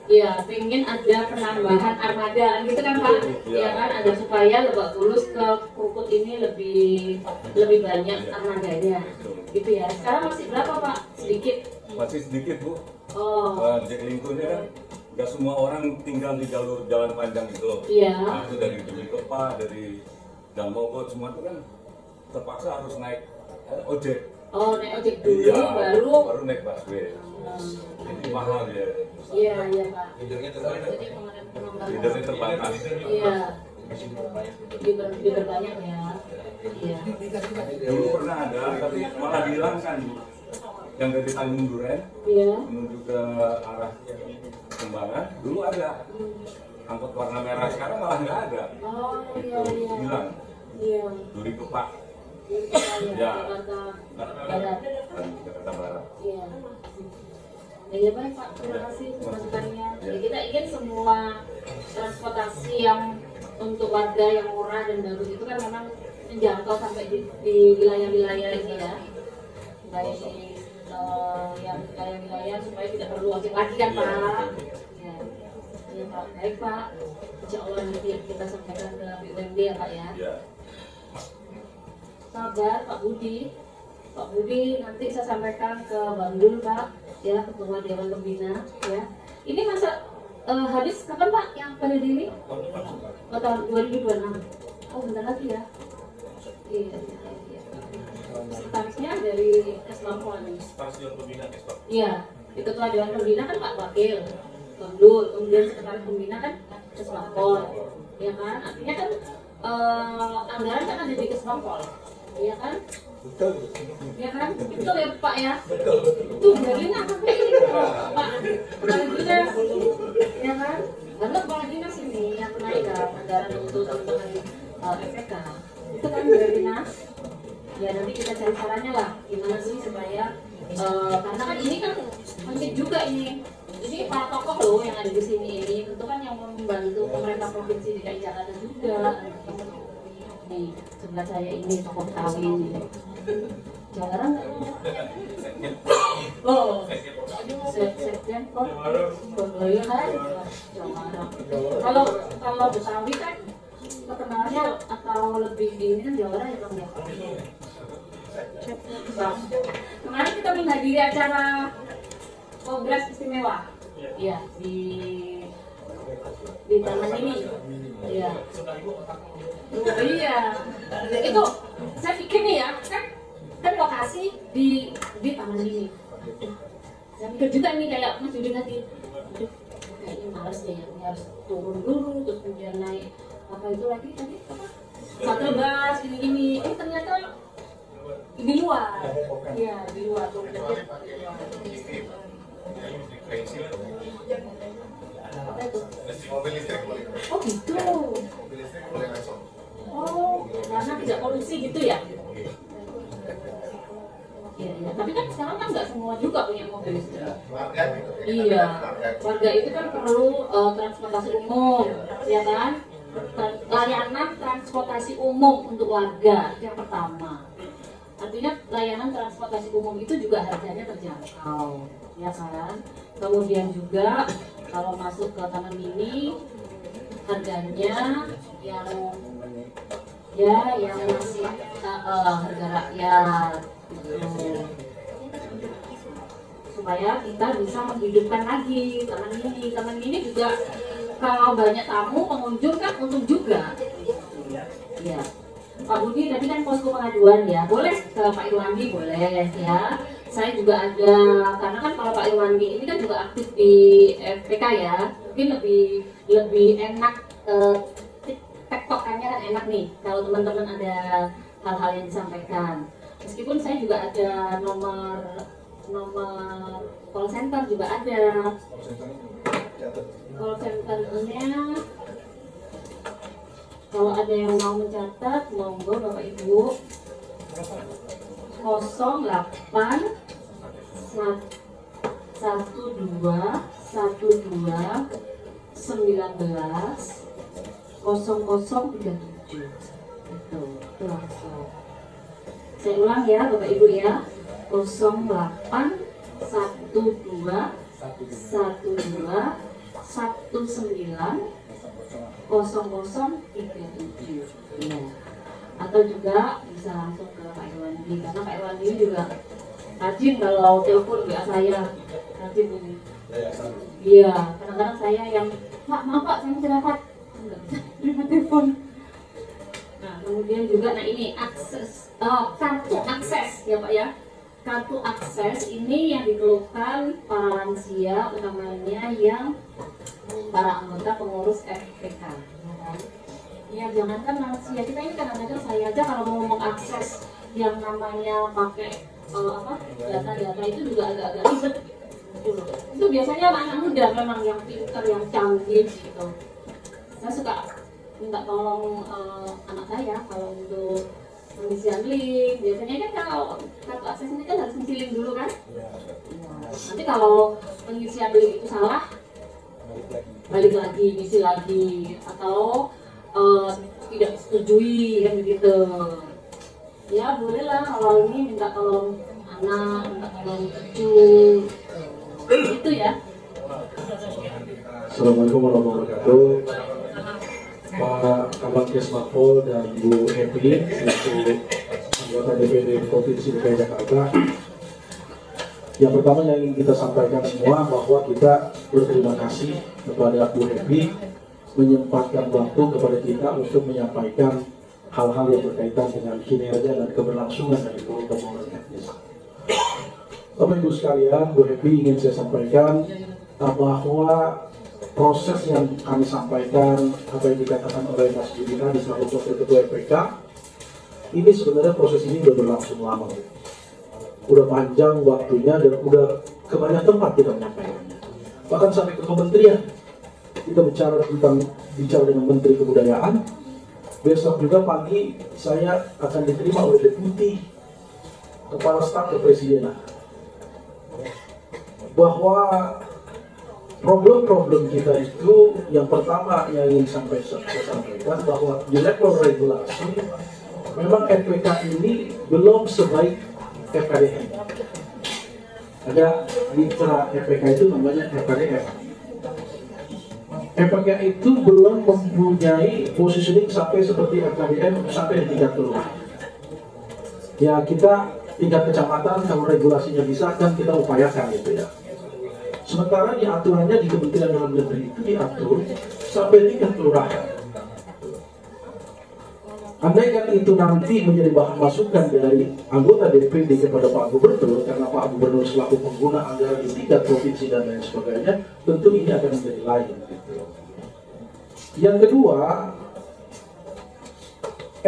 Iya, pengen ada penambahan armada gitu kan Pak? Iya kan, ada supaya Lebak Bulus ke Krukut ini lebih banyak armadanya, gitu ya. Sekarang masih berapa Pak? Sedikit? Masih sedikit Bu. Oh. Cek Lingko ini kan nggak semua orang tinggal di jalur jalan panjang itu. Iya. Nah, itu dari Kepa, dari Dan Mogot semua itu kan terpaksa harus naik ojek. Oh, naik ojek dulu, iya, baru naik busway. Jadi mahal ya. Iya Pak. Leadernya terbatas. Iya. Diperbanyak ya. Iya. Dulu pernah ada, tapi malah dihilangkan Bu. Yang dari Tanjung Duren menuju ke arah Kembangan dulu ada angkot warna merah, sekarang malah nggak ada. Oh iya. Hilang. Iya. Duri Kepak. Ya. Jakarta Barat. Iya. Ya baik Pak, terima kasih masukannya. Ya, kita ingin semua transportasi yang untuk warga yang murah dan bagus itu kan memang menjangkau sampai di wilayah-wilayah ini ya. Baik yang wilayah-wilayah supaya tidak perlu ojek lagi kan Pak. Ya. Ya Pak, baik Pak. Insya Allah nanti kita sampaikan ke BUMD ya Pak ya. Sabar Pak Budi. Pak Budi nanti saya sampaikan ke Bang Dul Pak, ya Ketua Dewan Pembina ya. Ini masa habis kapan Pak yang periode ini? Oh, tahun 2026. Oh bentar lagi ya. Iya. Sekretarisnya dari Kesbangpol nih. Iya, di Ketua Dewan Pembina kan Pak Wakil, Bang Dul, kemudian Sekretaris Pembina kan Kesbangpol, ya kan? Artinya kan anggaran kan ada di Kesbangpol, ya kan? Betul. Ya kan? Betul ya Pak ya? Tuh dari sampai ini Pak, kepala dinas, ya kan? Karena kepala dinas ini yang menaikkan anggaran untuk teman-teman FPK itu kan dari dinas. Ya nanti kita cari caranya lah gimana sih supaya karena kan ini kan penting juga ini para tokoh loh yang ada di sini ini tentu kan yang membantu pemerintah provinsi DKI Jakarta juga. Nih sebelah saya ini tokoh Betawi ini jarang nggak? Oh sekjen kok Bodoyo kan kalau Betawi kan terkenalnya atau lebih ini kan Jawa Barat ya Bang ya. Kemarin kita menghadiri acara kongres istimewa, ya di taman ini, ya. Oh, iya, itu saya pikir nih ya, kan lokasi di taman ini. Saya pikir juga nih kayak Mas Yudi nanti, kayaknya males deh, harus turun dulu terus kemudian naik apa itu lagi tadi apa? shuttle bus gini-gini, ternyata di luar, ya di luar. Mobil listrik boleh. Oh gitu. Mobil listrik boleh langsung. Oh, karena tidak polusi gitu ya? Iya, ya. Tapi kan sekarang kan nggak semua juga punya mobil listrik. Warga gitu. Iya, warga itu kan perlu transportasi umum, ya kan? Layanan transportasi umum untuk warga yang pertama. Artinya layanan transportasi umum itu juga harganya terjangkau, ya kan? Kemudian juga kalau masuk ke Taman Mini harganya yang masih harga rakyat gitu. Supaya kita bisa menghidupkan lagi Taman Mini. Taman Mini juga kalau banyak tamu pengunjung kan untung juga. Ya. Pak Budi tadi kan posko pengaduan ya, boleh ke Pak Irwandi boleh ya. Saya juga ada, karena kan kalau Pak Irwandi ini kan juga aktif di FPK ya, mungkin lebih enak tektokannya kan enak nih kalau teman-teman ada hal-hal yang disampaikan. Meskipun saya juga ada nomor call center juga ada. Call centernya kalau ada yang mau mencatat, monggo Bapak Ibu. 08 12 12 19 0037 itu langsung. Saya ulang ya Bapak Ibu ya, 08 12 12 19 0037 ya. Atau juga bisa langsung ke Pak Irwandi, karena Pak Irwandi juga rajin kalau telepon WA saya, rajin ini. Iya, kadang-kadang saya yang maaf Pak, saya masih rapat, nggak bisa terima telepon. Nah, kemudian juga ini akses kartu akses ya Pak ya. Kartu akses ini yang dikeluhkan para lansia, utamanya yang para anggota pengurus FPK. Ya jangankan lansia, kita ini kadang-kadang saya aja kalau mau mengakses yang namanya pakai data-data itu juga agak-agak ribet gitu. Itu biasanya anak muda memang yang pintar, yang canggih gitu. Saya suka minta tolong anak saya kalau untuk pengisian link. Biasanya kan kalau kartu akses ini kan harus ngisi link dulu kan? Nanti kalau pengisian link itu salah, balik lagi, ngisi lagi, atau tidak setujui kan begitu. Ya bolehlah kalau ini minta tolong anak, minta tolong cucu, gitu ya. Assalamualaikum warahmatullahi wabarakatuh. Pak Kabakes Mapol dan Bu Happy, selaku anggota DPD Provinsi DKI Jakarta. Yang pertama yang ingin kita sampaikan semua bahwa kita berterima kasih kepada Bu Happy menyempatkan waktu kepada kita untuk menyampaikan hal-hal yang berkaitan dengan kinerja dan keberlangsungan dari Forum Pembangunan Etnis. Bapak Ibu sekalian, Bu Happy ingin saya sampaikan bahwa proses yang kami sampaikan, apa yang dikatakan oleh Mas Judina di selaku Wakil Ketua FPK, ini sebenarnya proses ini sudah berlangsung lama. Udah panjang waktunya dan udah ke banyak tempat kita menyampaikannya. Bahkan sampai ke kementerian. Kita bicara dengan Menteri Kebudayaan. Besok juga pagi saya akan diterima oleh Deputi Kepala Staf Kepresidenan. Bahwa problem-problem kita itu yang pertama yang ingin saya sampaikan bahwa di level regulasi memang FPK ini belum sebaik FKDM. Ada mitra FPK itu namanya FKDM. FPK itu belum mempunyai positioning sampai seperti FKDM sampai di tingkat kelurahan. Ya kita tingkat kecamatan kalau regulasinya bisa kan kita upayakan gitu ya. Sementara di aturannya di Kementerian Dalam Negeri itu diatur sampai tingkat kelurahan. Andai kan itu nanti menjadi bahan masukan dari anggota DPD kepada Pak Gubernur, karena Pak Gubernur selaku pengguna anggaran di tingkat provinsi dan lain sebagainya, tentu ini akan menjadi lain. Yang kedua,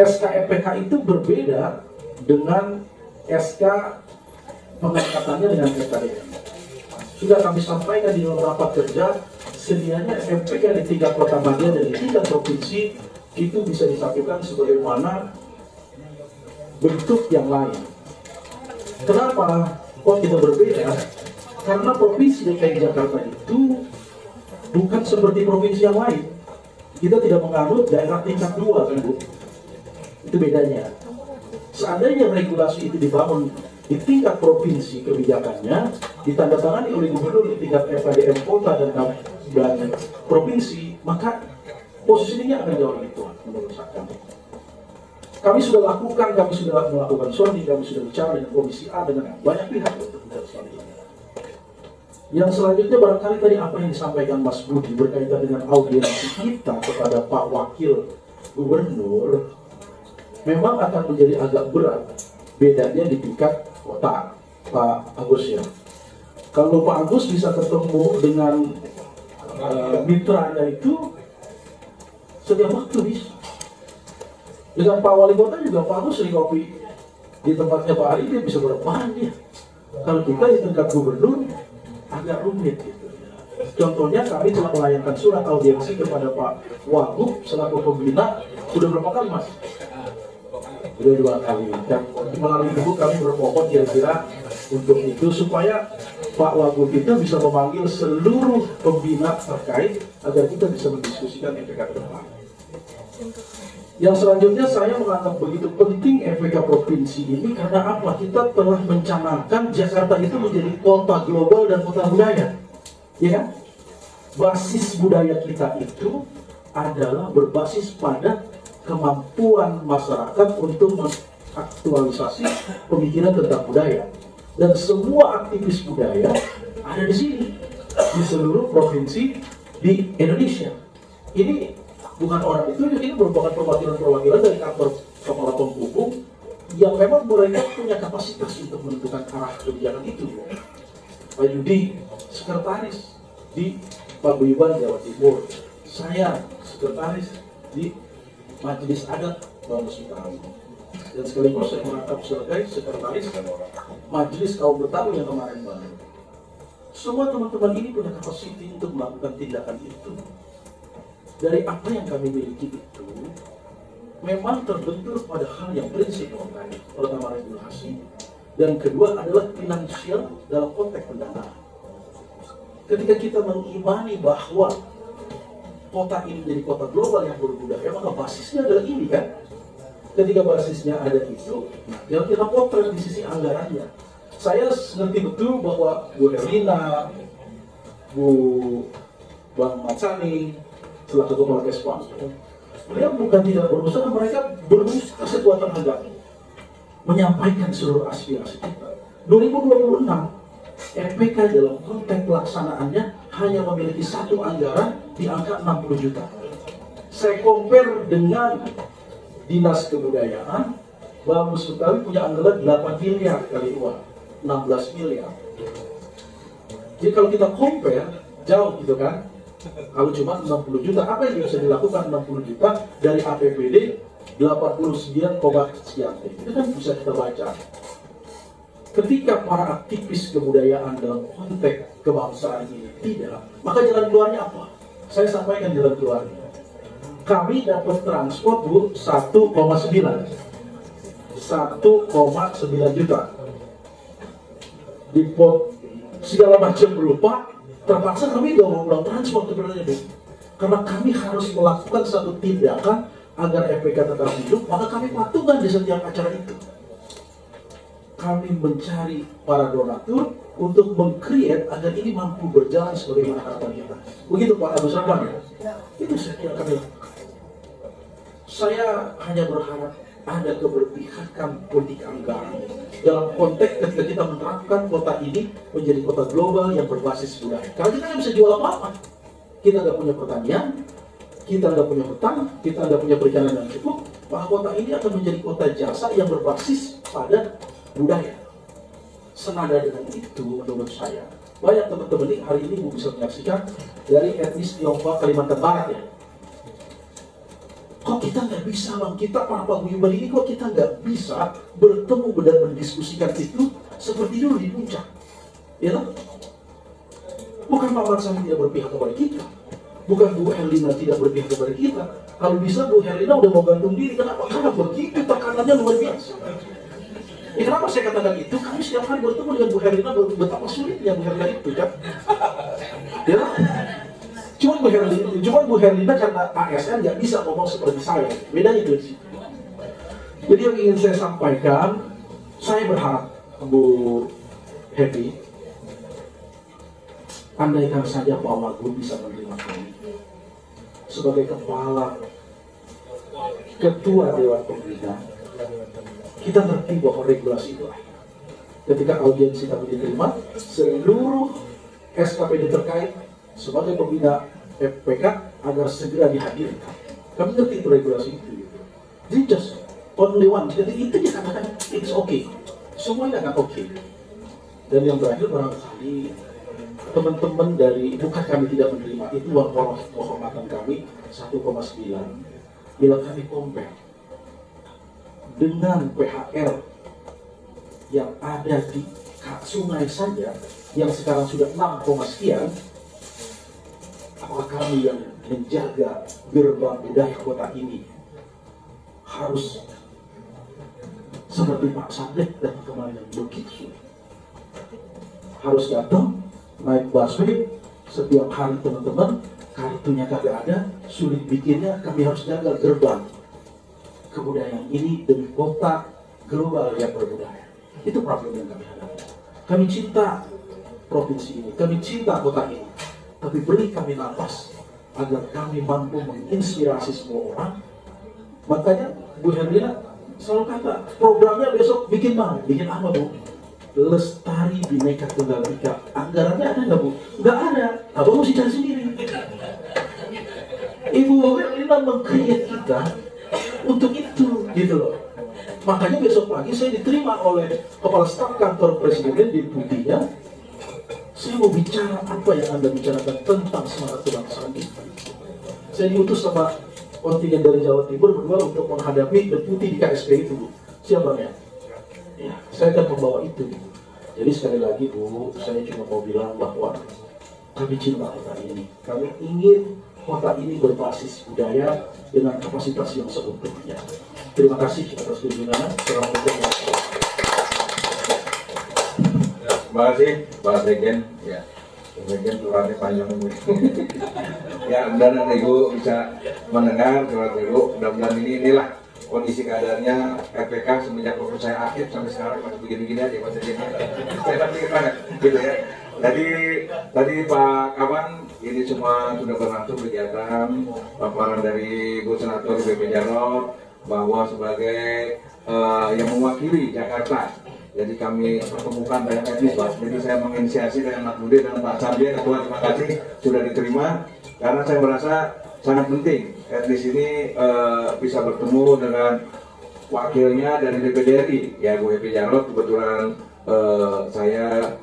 SK EPK itu berbeda dengan SK pengangkatannya dengan SKDM. Sudah kami sampaikan di dalam rapat kerja, sedianya MPK di tingkat kota bagian dan di tingkat provinsi itu bisa disatukan sebagaimana bentuk yang lain. Kenapa kok tidak berbeda? Karena provinsi DKI Jakarta itu bukan seperti provinsi yang lain. Kita tidak menganut daerah tingkat 2, kan Bu? Itu bedanya. Seandainya regulasi itu dibangun di tingkat provinsi kebijakannya, ditandatangani oleh gubernur di tingkat FKDM kota dan provinsi, maka posisinya akan jauh lebih tua menurut saya. Kami sudah melakukan sounding, kami sudah bicara dengan Komisi A dengan banyak pihak untuk bicara soal ini. Yang selanjutnya barangkali tadi apa yang disampaikan Mas Budi berkaitan dengan audiensi kita kepada Pak Wakil Gubernur memang akan menjadi agak berat, bedanya di tingkat kota, Pak Agus ya. Kalau Pak Agus bisa ketemu dengan mitranya itu setiap waktu bisa. Dengan Pak Wali Kota juga Pak Agus sering kopi di tempatnya Pak Ari, dia bisa berapa dia. Kalau kita di tingkat gubernur agak rumit gitu. Contohnya kami telah melayangkan surat audiensi kepada Pak Wagub selaku pembina sudah berapa kali Mas? Sudah 2 kali. Dan melalui ibu kami bermohon kira-kira untuk itu supaya Pak Wagub itu bisa memanggil seluruh pembina terkait agar kita bisa mendiskusikan EPK ke depan. Yang selanjutnya saya menganggap begitu penting EPK provinsi ini karena apa? Kita telah mencanangkan Jakarta itu menjadi kota global dan kota budaya. Ya kan? Basis budaya kita itu adalah berbasis pada kemampuan masyarakat untuk mengaktualisasi pemikiran tentang budaya. Dan semua aktivis budaya ada di sini, di seluruh provinsi di Indonesia. Ini bukan orang itu, ini merupakan perwakilan dari kantor kepala penghubung yang memang mereka punya kapasitas untuk menentukan arah kebijakan itu. Pak Yudi, sekretaris di Paguyuban Jawa Timur, saya sekretaris di Majelis Adat Bamus Betawi, dan sekaligus saya merangkap sebagai sekretaris Majelis Kaum Betawi yang kemarin baru. Semua teman-teman ini punya kapasitas untuk melakukan tindakan itu. Dari apa yang kami miliki itu memang terbentur pada hal yang prinsip tadi, pertama regulasi, dan kedua adalah finansial dalam konteks pendanaan. Ketika kita mengimani bahwa kota ini menjadi kota global yang berbudaya, maka basisnya adalah ini kan. Ketika basisnya ada itu, yang kita potret di sisi anggarannya. Saya ngerti betul bahwa Bu Herlina, Bu Bang Matsani, selaku kepala Kesbang, beliau bukan tidak berusaha, mereka berusaha sekuat tenaga menyampaikan seluruh aspirasi kita. 2026 EPK dalam konteks pelaksanaannya hanya memiliki satu anggaran di angka 60 juta. Saya compare dengan Dinas Kebudayaan, Bamus Betawi punya anggaran 8 miliar kali uang, 16 miliar. Jadi kalau kita compare, jauh gitu kan. Kalau cuma 60 juta, apa yang bisa dilakukan 60 juta dari APBD 89, sekian? Itu kan bisa kita baca. Ketika para aktivis kebudayaan dalam konteks kebangsaan ini tidak, maka jalan keluarnya apa? Saya sampaikan jalan keluarnya. Kami dapat transport Bu 1,9 juta. Di pot segala macam berupa, terpaksa kami tidak mau pulang transport sebenarnya, karena kami harus melakukan satu tindakan agar EPK tetap hidup, maka kami patungan di setiap acara itu. Kami mencari para donatur untuk meng-create agar ini mampu berjalan sebagaimana harapan kita. Begitu Pak Agus Rahman ya? Itu saya kira kami lakukan. Saya hanya berharap ada keberpihakan politik anggaran dalam konteks ketika kita menerapkan kota ini menjadi kota global yang berbasis budaya. Karena kita nggak bisa jual apa-apa. Kita nggak punya pertanian, kita nggak punya hutan, kita nggak punya perikanan yang cukup. Maka kota ini akan menjadi kota jasa yang berbasis pada budaya. Senada dengan itu, menurut saya, banyak teman-teman ini hari ini bisa menyaksikan dari etnis Tionghoa Kalimantan Barat ya. Kok kita nggak bisa bang, kita para paguyuban ini kok kita nggak bisa bertemu dan mendiskusikan itu seperti dulu di puncak, ya kan? Bukan Pak Marsani tidak berpihak kepada kita, bukan Bu Herlina tidak berpihak kepada kita. Kalau bisa Bu Herlina udah mau gantung diri, kenapa? Karena begitu tekanannya luar biasa. Ya, kenapa saya katakan itu? Kami setiap hari bertemu dengan Bu Herlina, betapa sulitnya Bu Herlina itu kan? Ya, Cuman Bu Herlina karena ASN nggak bisa ngomong seperti saya. Bedanya itu di situ. Jadi yang ingin saya sampaikan, saya berharap Bu Happy, andaikan saja Pak Wagub bisa menerima kami sebagai kepala ketua Dewan Pembina, kita ngerti bahwa regulasi itu ketika audiensi kami diterima, seluruh SKPD terkait sebagai pembina FPK agar segera dihadirkan. Kami ngerti itu regulasi itu. Jadi just only one. Jadi itu dikatakan it's okay. Semuanya akan oke. Dan yang terakhir barangkali teman-teman dari, bukan kami tidak menerima, itu uang penghormatan kami 1,9. Bila kami compare dengan PHR yang ada di sungai saja yang sekarang sudah 6, sekian, apakah kami yang menjaga gerbang budaya kota ini harus seperti Pak Sadek dan kemarin yang begitu harus datang naik busway setiap hari teman-teman, kartunya kagak ada, sulit bikinnya, kami harus jaga gerbang kebudayaan ini demi kota global yang berbudaya. Itu problem yang kami hadapi. Kami cinta provinsi ini, kami cinta kota ini, tapi beri kami napas agar kami mampu menginspirasi semua orang. Makanya Bu Herlina selalu kata, programnya besok bikin bang, bikin apa Bu? Lestari Bhinneka Tunggal Ika. Anggarannya ada nggak Bu? Nggak ada, abang mesti cari sendiri. Ibu Herlina meng-create kita untuk itu, gitu loh. Makanya besok pagi saya diterima oleh Kepala Staf Kantor Presiden di Putinya. Saya mau bicara apa yang Anda bicarakan tentang semangat kebangsaan kita. Saya diutus sama kontingen dari Jawa Timur berdua untuk menghadapi deputi di KSP itu, Bu. Siapa ya? Ya, saya akan membawa itu. Jadi sekali lagi Bu, saya cuma mau bilang bahwa kami cinta kota ini. Kami ingin kota ini berbasis budaya dengan kapasitas yang seutuhnya. Terima kasih atas kunjungannya. Assalamualaikum warahmatullahi wabarakatuh. Terima kasih Pak Sekjen. Ya, Pak Sekjen suaranya panjang ini. Ya, mudah-mudahan Ibu bisa mendengar surat Ibu. Mudah-mudahan inilah kondisi keadaannya FPK semenjak waktu saya aktif sampai sekarang masih begini-begini aja Pak Sekjen. Saya pikir banget, gitu ya. Jadi tadi Pak Kawan, ini semua sudah berlangsung kegiatan paparan dari Bu Senator BP Jarot bahwa sebagai yang mewakili Jakarta. Jadi kami pertemukan banyak etnis Pak. Jadi saya menginisiasi dengan Mas Budi dan Pak Sabia, Ketua, terima kasih sudah diterima. Karena saya merasa sangat penting etnis ini bisa bertemu dengan wakilnya dari DPD RI, ya Bu Happy Jarot. Kebetulan saya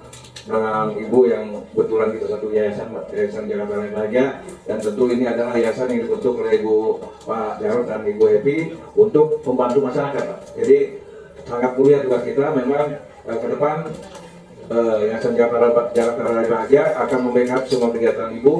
dengan Ibu yang kebetulan kita satu yayasan Jakarta Raya Bahagia, dan tentu ini adalah yayasan yang dibentuk oleh Ibu Pak Jarot dan Ibu Happy untuk membantu masyarakat Pak. Jadi sangat mulia tugas kita. Memang ke depan Yayasan Jakarta Raya Bahagia akan membackup semua kegiatan Ibu,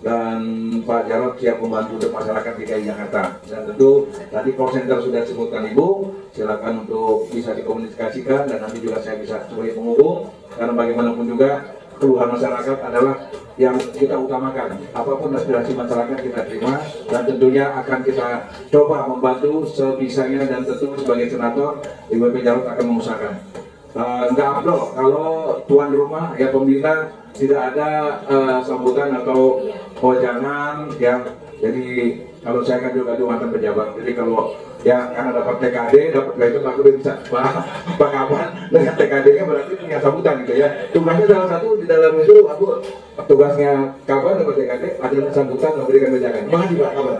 dan Pak Jarot siap membantu untuk masyarakat DKI Jakarta. Dan tentu tadi call center sudah disebutkan Ibu, silakan untuk bisa dikomunikasikan, dan nanti juga saya bisa sebagai penghubung, karena bagaimanapun juga keluhan masyarakat adalah yang kita utamakan. Apapun aspirasi masyarakat kita terima, dan tentunya akan kita coba membantu sebisanya, dan tentu sebagai senator Ibu Happy Jarot akan mengusahakan. Nggak abdol kalau tuan rumah ya pembina tidak ada sambutan atau jangan ya. Jadi kalau saya kan juga mantan pejabat, jadi kalau ya karena dapat TKD, dapat itu aku bisa Pak Kapan dengan TKD-nya berarti punya sambutan gitu ya. Tugasnya salah satu di dalam itu aku tugasnya Kapan dapat TKD adalah sambutan memberikan wejangan. Makasih Pak Kapan.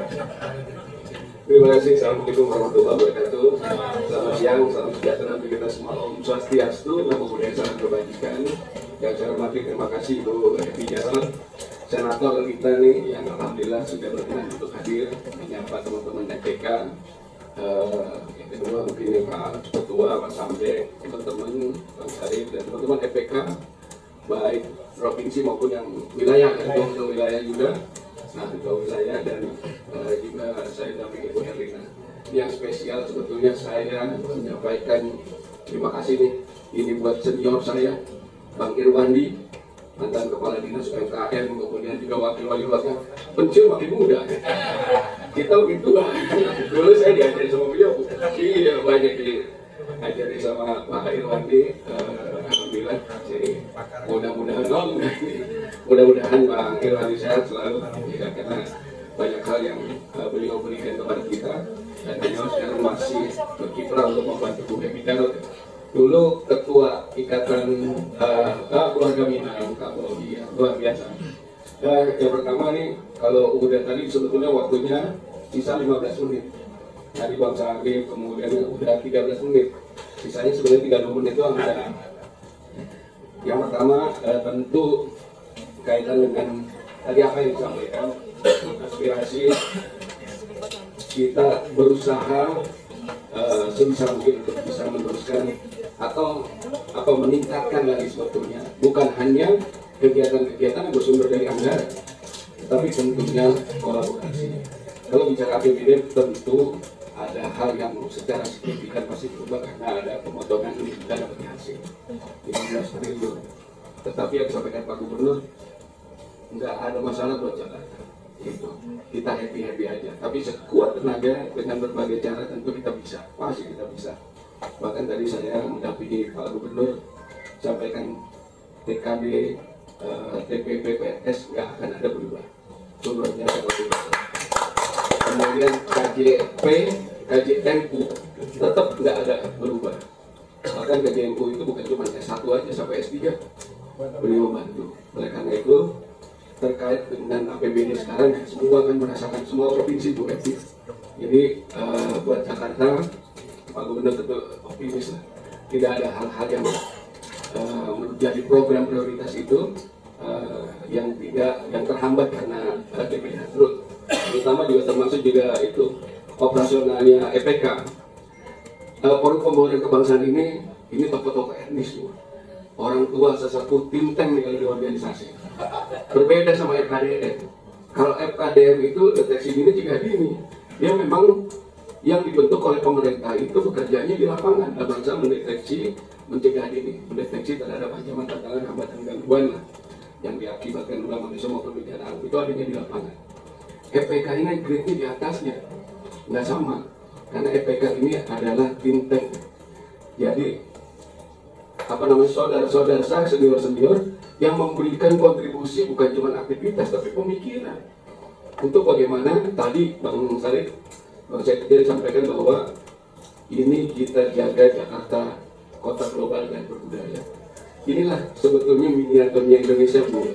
Terima kasih. Assalamualaikum warahmatullahi wabarakatuh. Selamat siang, salam sejahtera untuk kita semua. Om Swastiastu, Namo Buddhaya, salam kebajikan. Yang saya hormati, terima kasih Bu Happy Jarot senator kita nih yang alhamdulillah sudah berkenan untuk hadir menyapa teman-teman EPK. Yang kedua mungkin Pak Ketua, Pak Sambe, teman-teman Bang Syarif dan teman-teman EPK baik provinsi maupun yang wilayah, yang wilayah juga. Nah, untuk saya dan juga saya dampingi Ibu Herlina. Yang spesial sebetulnya saya menyampaikan terima kasih nih. Ini buat senior saya, Bang Irwandi, mantan Kepala Dinas UMKM, kemudian juga wakil-wakilnya, pensiun makin muda. Kita begitu lah. Dulu saya diajari sama beliau, iya banyak diajari sama Pak Irwandi. Alhamdulillah, jadi mudah-mudahan Bang Irwandi sehat selalu, ya, karena banyak hal yang beliau berikan kepada kita dan beliau sekarang masih berkiprah untuk membantu Bu Happy Jarot. Dulu ketua ikatan keluarga Minang, Kapolri, luar biasa. Yang pertama nih, kalau udah tadi sebetulnya waktunya sisa 15 menit. Tadi Bang Syarif, kemudian udah 13 menit. Sisanya sebenarnya 30 menit itu ada. Yang pertama tentu kaitan dengan tadi apa yang disampaikan, aspirasi kita berusaha sebisa mungkin untuk bisa meneruskan atau meningkatkan lagi sebetulnya, bukan hanya kegiatan-kegiatan yang bersumber dari anggaran, tapi tentunya kolaborasi. Kalau bicara APBD tentu ada hal yang secara signifikan pasti berubah karena ada pemotongan dana bagi hasil 15 triliun. Tetapi yang disampaikan Pak Gubernur, nggak ada masalah buat Jakarta. Itu kita happy aja. Tapi sekuat tenaga dengan berbagai cara tentu kita bisa, pasti kita bisa. Bahkan tadi saya mendampingi Pak Gubernur sampaikan TKB, TPP, PNS nggak akan ada berubah. Turunnya seperti itu. Kemudian KJP, KJMU tetap nggak ada berubah. Bahkan KJMU itu bukan cuma S1 aja sampai S3 beliau bantu. Oleh karena itu terkait dengan APBD sekarang semua akan merasakan, semua provinsi Bu Epi. Jadi buat Jakarta Pak Gubernur tentu optimis lah. Tidak ada hal-hal yang menjadi program prioritas itu yang terhambat karena APBD. Terutama juga termasuk juga itu operasionalnya EPK. Forum Pembangunan Kebangsaan ini tokoh-tokoh etnis semua. Orang tua sesepuh tim tank nih kalau di organisasi. Berbeda sama FKDM. Kalau FKDM itu deteksi dini jika dini, dia memang yang dibentuk oleh pemerintah itu bekerjanya di lapangan, bangsa mendeteksi, mencegah dini, mendeteksi terhadap ancaman, tantangan, hambatan, gangguan lah yang diakibatkan oleh manusia maupun bencana alam, itu adanya di lapangan. EPK ini grade-nya di atasnya nggak sama, karena EPK ini adalah tim tank. Jadi saudara-saudara saya, senior-senior yang memberikan kontribusi bukan cuma aktivitas tapi pemikiran untuk bagaimana tadi Bang Syarif, saya sampaikan bahwa ini kita jaga Jakarta kota global dan berbudaya. Inilah sebetulnya miniaturnya Indonesia, Bu.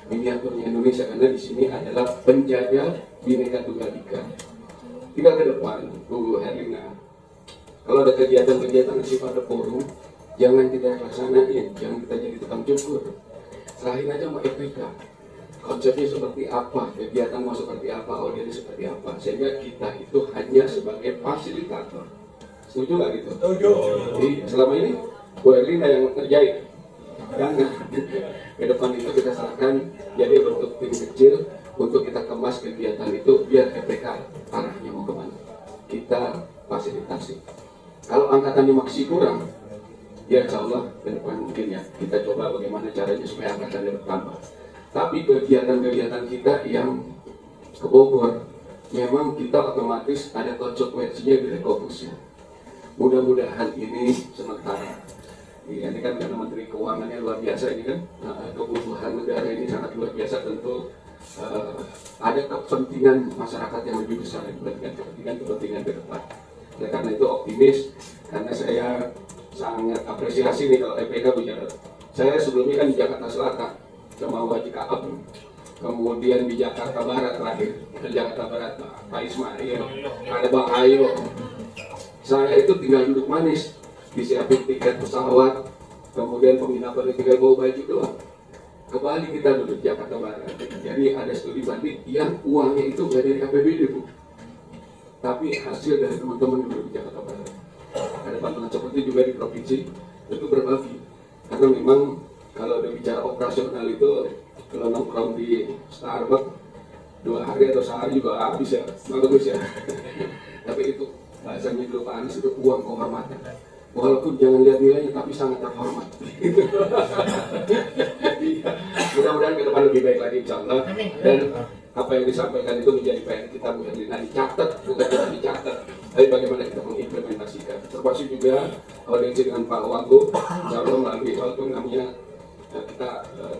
Miniaturnya Indonesia, karena di sini adalah penjaga Bhinneka Tunggal Ika. Tinggal ke depan, Bu Herlina. Kalau ada kegiatan-kegiatan yang sifatnya forum, jangan kita laksanain, jangan kita jadi tukang cukur. Serahin aja sama EPK. Konsepnya seperti apa, kegiatan mau seperti apa, audiens seperti apa, sehingga kita itu hanya sebagai fasilitator. Setuju nggak gitu? Setuju. Jadi selama ini Bu Herlina yang ngerjain. Jangan. Ke depan itu kita serahkan jadi bentuk tim kecil untuk kita kemas kegiatan itu biar EPK arahnya mau kemana. Kita fasilitasi. Kalau angkatannya masih kurang, ya insya Allah ke depan mungkin ya kita coba bagaimana caranya supaya angkatannya bertambah. Tapi kegiatan-kegiatan kita yang ke Bogor, memang kita otomatis ada konsekuensinya di refocusnya. Mudah-mudahan ini sementara. Ini kan karena Menteri Keuangannya luar biasa ini kan, kebutuhan negara ini sangat luar biasa, tentu ada kepentingan masyarakat yang lebih besar dibandingkan kepentingan ke depan. Oleh karena itu optimis, karena saya sangat apresiasi nih kalau EPK bicara. Saya sebelumnya kan di Jakarta Selatan sama Wajib Kaab, kemudian di Jakarta Barat terakhir, di Jakarta Barat Pak Ismail, ada Bang Ayo. Saya itu tinggal duduk manis, disiapin tiket pesawat, kemudian penginapan tinggal bawa baju doang. kembali kita duduk Jakarta Barat. Jadi ada studi banding yang uangnya itu nggak dari APBD, Bu, tapi hasil dari teman-teman duduk di Jakarta Barat. Ada bantuan seperti juga di provinsi itu berbagi, karena memang kalau udah bicara operasional itu kalau nongkrong di Starbucks 2 hari atau sehari juga habis ya, bagus ya. Tapi itu bahasanya dulu Pak Anies itu uang kehormatan. Walaupun jangan lihat nilainya, tapi sangat terhormat. Mudah-mudahan ke depan lebih baik lagi, insya Allah. Dan apa yang disampaikan itu menjadi PR kita, bukan dicatat, bukan cuma dicatat, tapi bagaimana kita mengimplementasikan. Termasuk juga audiensi dengan Pak Wagub, insya Allah melalui hal itu namanya kita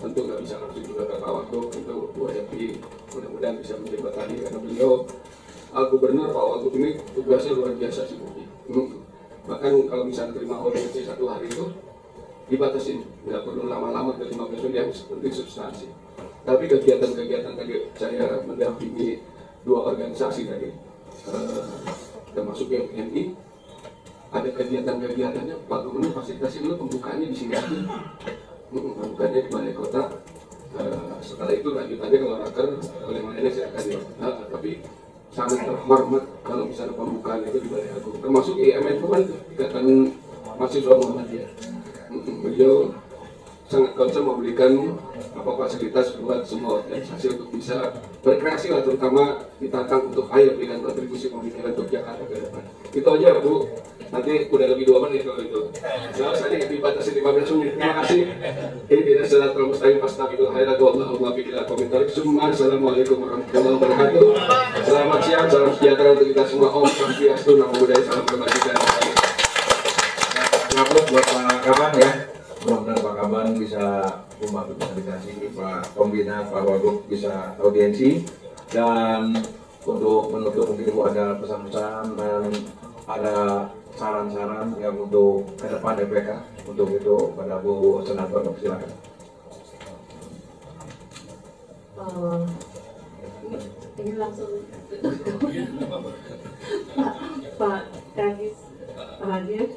tentu nggak bisa langsung juga ke Pak Wagub, itu Bu Happy mudah-mudahan bisa menjembatani karena beliau Gubernur Pak Wagub ini tugasnya luar biasa sih Bu. Bahkan kalau misalnya terima audiensi 1 hari itu dibatasin, nggak perlu lama-lama ke 15 menit yang penting substansi. Tapi kegiatan-kegiatan tadi saya mendampingi 2 organisasi tadi, termasuk MMI, ada kegiatan-kegiatannya Pak Gubernur fasilitasi dulu pembukaannya di sini aja, pembukaannya di Balai Kota. Setelah itu lanjutannya kalau raker oleh mana saya akan tapi sangat terhormat kalau misalnya pembukaan itu di Balai Agung, termasuk IMN itu kan ikatan mahasiswa Muhammadiyah. Beliau sangat concern memberikan fasilitas buat semua organisasi untuk bisa berkreasi lah, terutama ditantang untuk ayo berikan kontribusi pemikiran untuk Jakarta ke depan. Itu aja Bu, nanti udah lebih 2 menit kalau itu. Nah, saya dibatasi 15 menit. Terima kasih. Ini tidak Salatul Mustaqim Fastabiqul Khairat Wallahu muwaffiq ila aqwamit thoriq. Assalamualaikum warahmatullahi wabarakatuh. Selamat siang, salam sejahtera untuk kita semua. Om Swastiastu, Namo Buddhaya, salam kebajikan. Selamat buat Pak Kaban ya. Mudah-mudahan Pak Kaban bisa membantu fasilitasi, Pak Pembina, Pak Wagub bisa audiensi. Dan untuk menutup mungkin Ibu ada pesan-pesan dan ada saran-saran yang untuk ke depan EPK. Untuk itu pada Bu Senator, silakan. Ini langsung Pak Kadis hadir.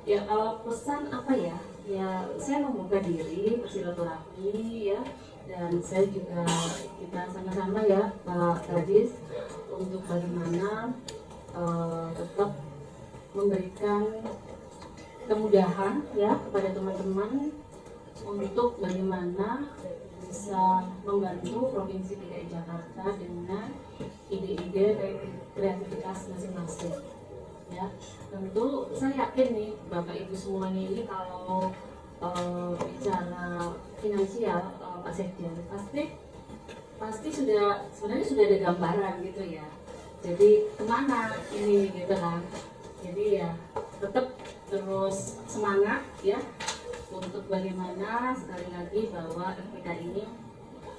Ya, kalau pesan apa ya? Ya, saya membuka diri bersilaturahmi ya, dan saya juga kita sama-sama ya Pak Kadis untuk bagaimana tetap memberikan kemudahan ya kepada teman-teman untuk bagaimana bisa membantu Provinsi DKI Jakarta dengan ide-ide dan kreativitas masing-masing. Ya, tentu saya yakin nih Bapak Ibu semuanya ini kalau bicara finansial Pak Sekjen pasti sebenarnya sudah ada gambaran gitu ya. Jadi kemana ini gitu kan. Jadi ya tetap terus semangat ya untuk bagaimana sekali lagi bahwa FPK ini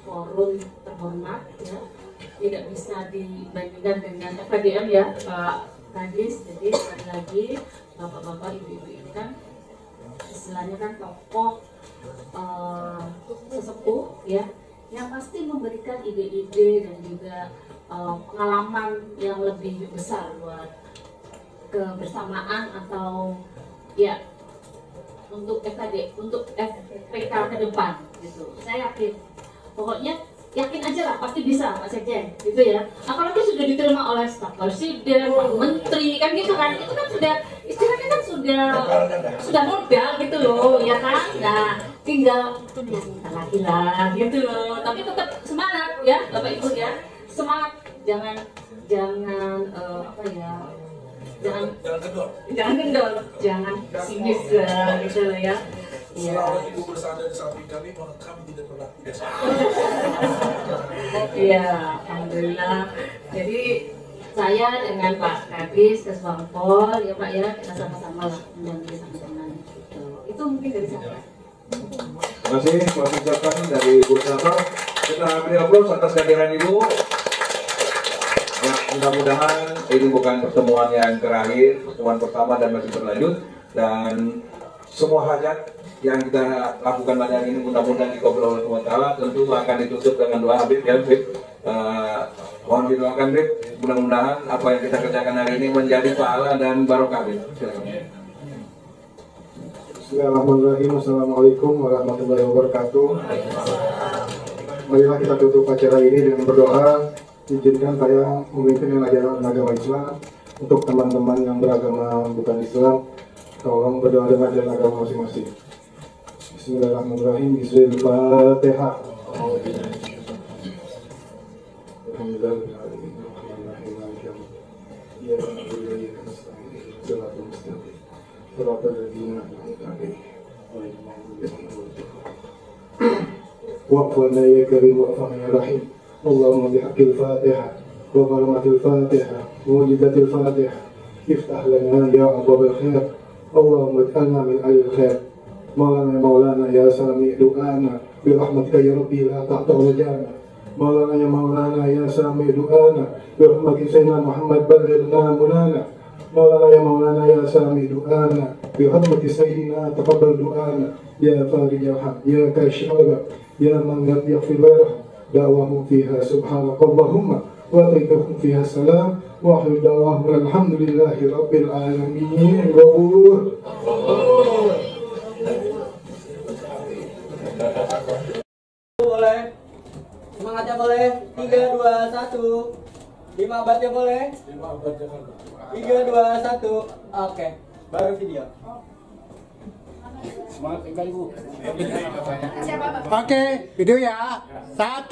forum terhormat ya, tidak bisa dibandingkan dengan FKDM ya Pak Kadis. Jadi sekali lagi bapak-bapak ibu-ibu ini kan istilahnya kan tokoh sesepuh ya, yang pasti memberikan ide-ide dan juga pengalaman yang lebih besar buat kebersamaan atau ya untuk FKD, untuk FPK ke depan gitu. Saya yakin, pokoknya yakin aja lah pasti bisa Pak Sekjen gitu ya. Apalagi sudah diterima oleh staf presiden, Pak Menteri kan gitu kan, itu kan sudah istilahnya kan sudah modal gitu loh ya kan. Nah tinggal lagi lah gitu loh, tapi tetap semangat ya Bapak Ibu ya, semangat, jangan apa ya, jangan kendor, jangan sinis gitu loh ya. Selama Ibu bersandar di samping kami, maka kami tidak pernah tidak salah. Iya, alhamdulillah. Jadi saya dengan Pak Kadis Kesbangpol ya Pak ya, kita sama-sama lah mendampingi sama-sama. Itu mungkin dari saya. Terima kasih Pak ucapan dari Bu Senator. Kita beri aplaus atas kehadiran Ibu. Ya, mudah-mudahan ini bukan pertemuan yang terakhir, pertemuan pertama dan masih berlanjut, dan semua hajat yang kita lakukan pada hari ini mudah-mudahan dikabul oleh Allah Ta'ala. Tentu akan ditutup dengan doa Habib ya Habib. Mohon didoakan Habib, mudah-mudahan apa yang kita kerjakan hari ini menjadi pahala dan barokah Habib. Silakan. Bismillahirrahmanirrahim. Assalamualaikum warahmatullahi wabarakatuh. Marilah kita tutup acara ini dengan berdoa. Izinkan saya memimpin ajaran agama Islam. Untuk teman-teman yang beragama bukan Islam, tolong berdoa dengan ajaran agama masing-masing. Bismillahirrahmanirrahim. Bismillahirrahmanirrahim. Waqfana ya karim waqfana ya rahim. Allahumma bihaqqil Fatihah wa kalimatil Fatihah wa mujizatil Fatihah iftah lana ya abwabal khair. Allahumma ij'alna min ahlil khair. Maulana ya sami du'ana bi rahmatika ya rabbi la taqta wajana. Maulana ya sami du'ana bi rahmatika sayyidina Muhammad ballighna mulana. Maulana ya sami du'ana bi rahmatika sayyidina taqabbal du'ana. Ya farij ya kashif ya man yaghfir warham. دعواهم فيها سبحانك اللهم وأتيتهم فيها السلام وآخر دعواهم الحمد لله رب العالمين. غفور boleh, semangatnya boleh. 3, 2, 1. 5 abadnya boleh. 3, 2, 1. Oke, baru video. Semangat tinggal Ibu. Oke, video ya. 1,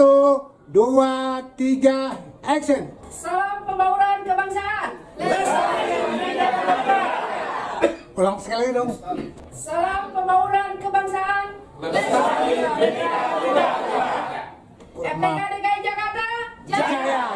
2, 3, action. Salam pembangunan kebangsaan. Ulang sekali dong. Salam pembangunan kebangsaan. FTK DKI Jakarta. Jaya.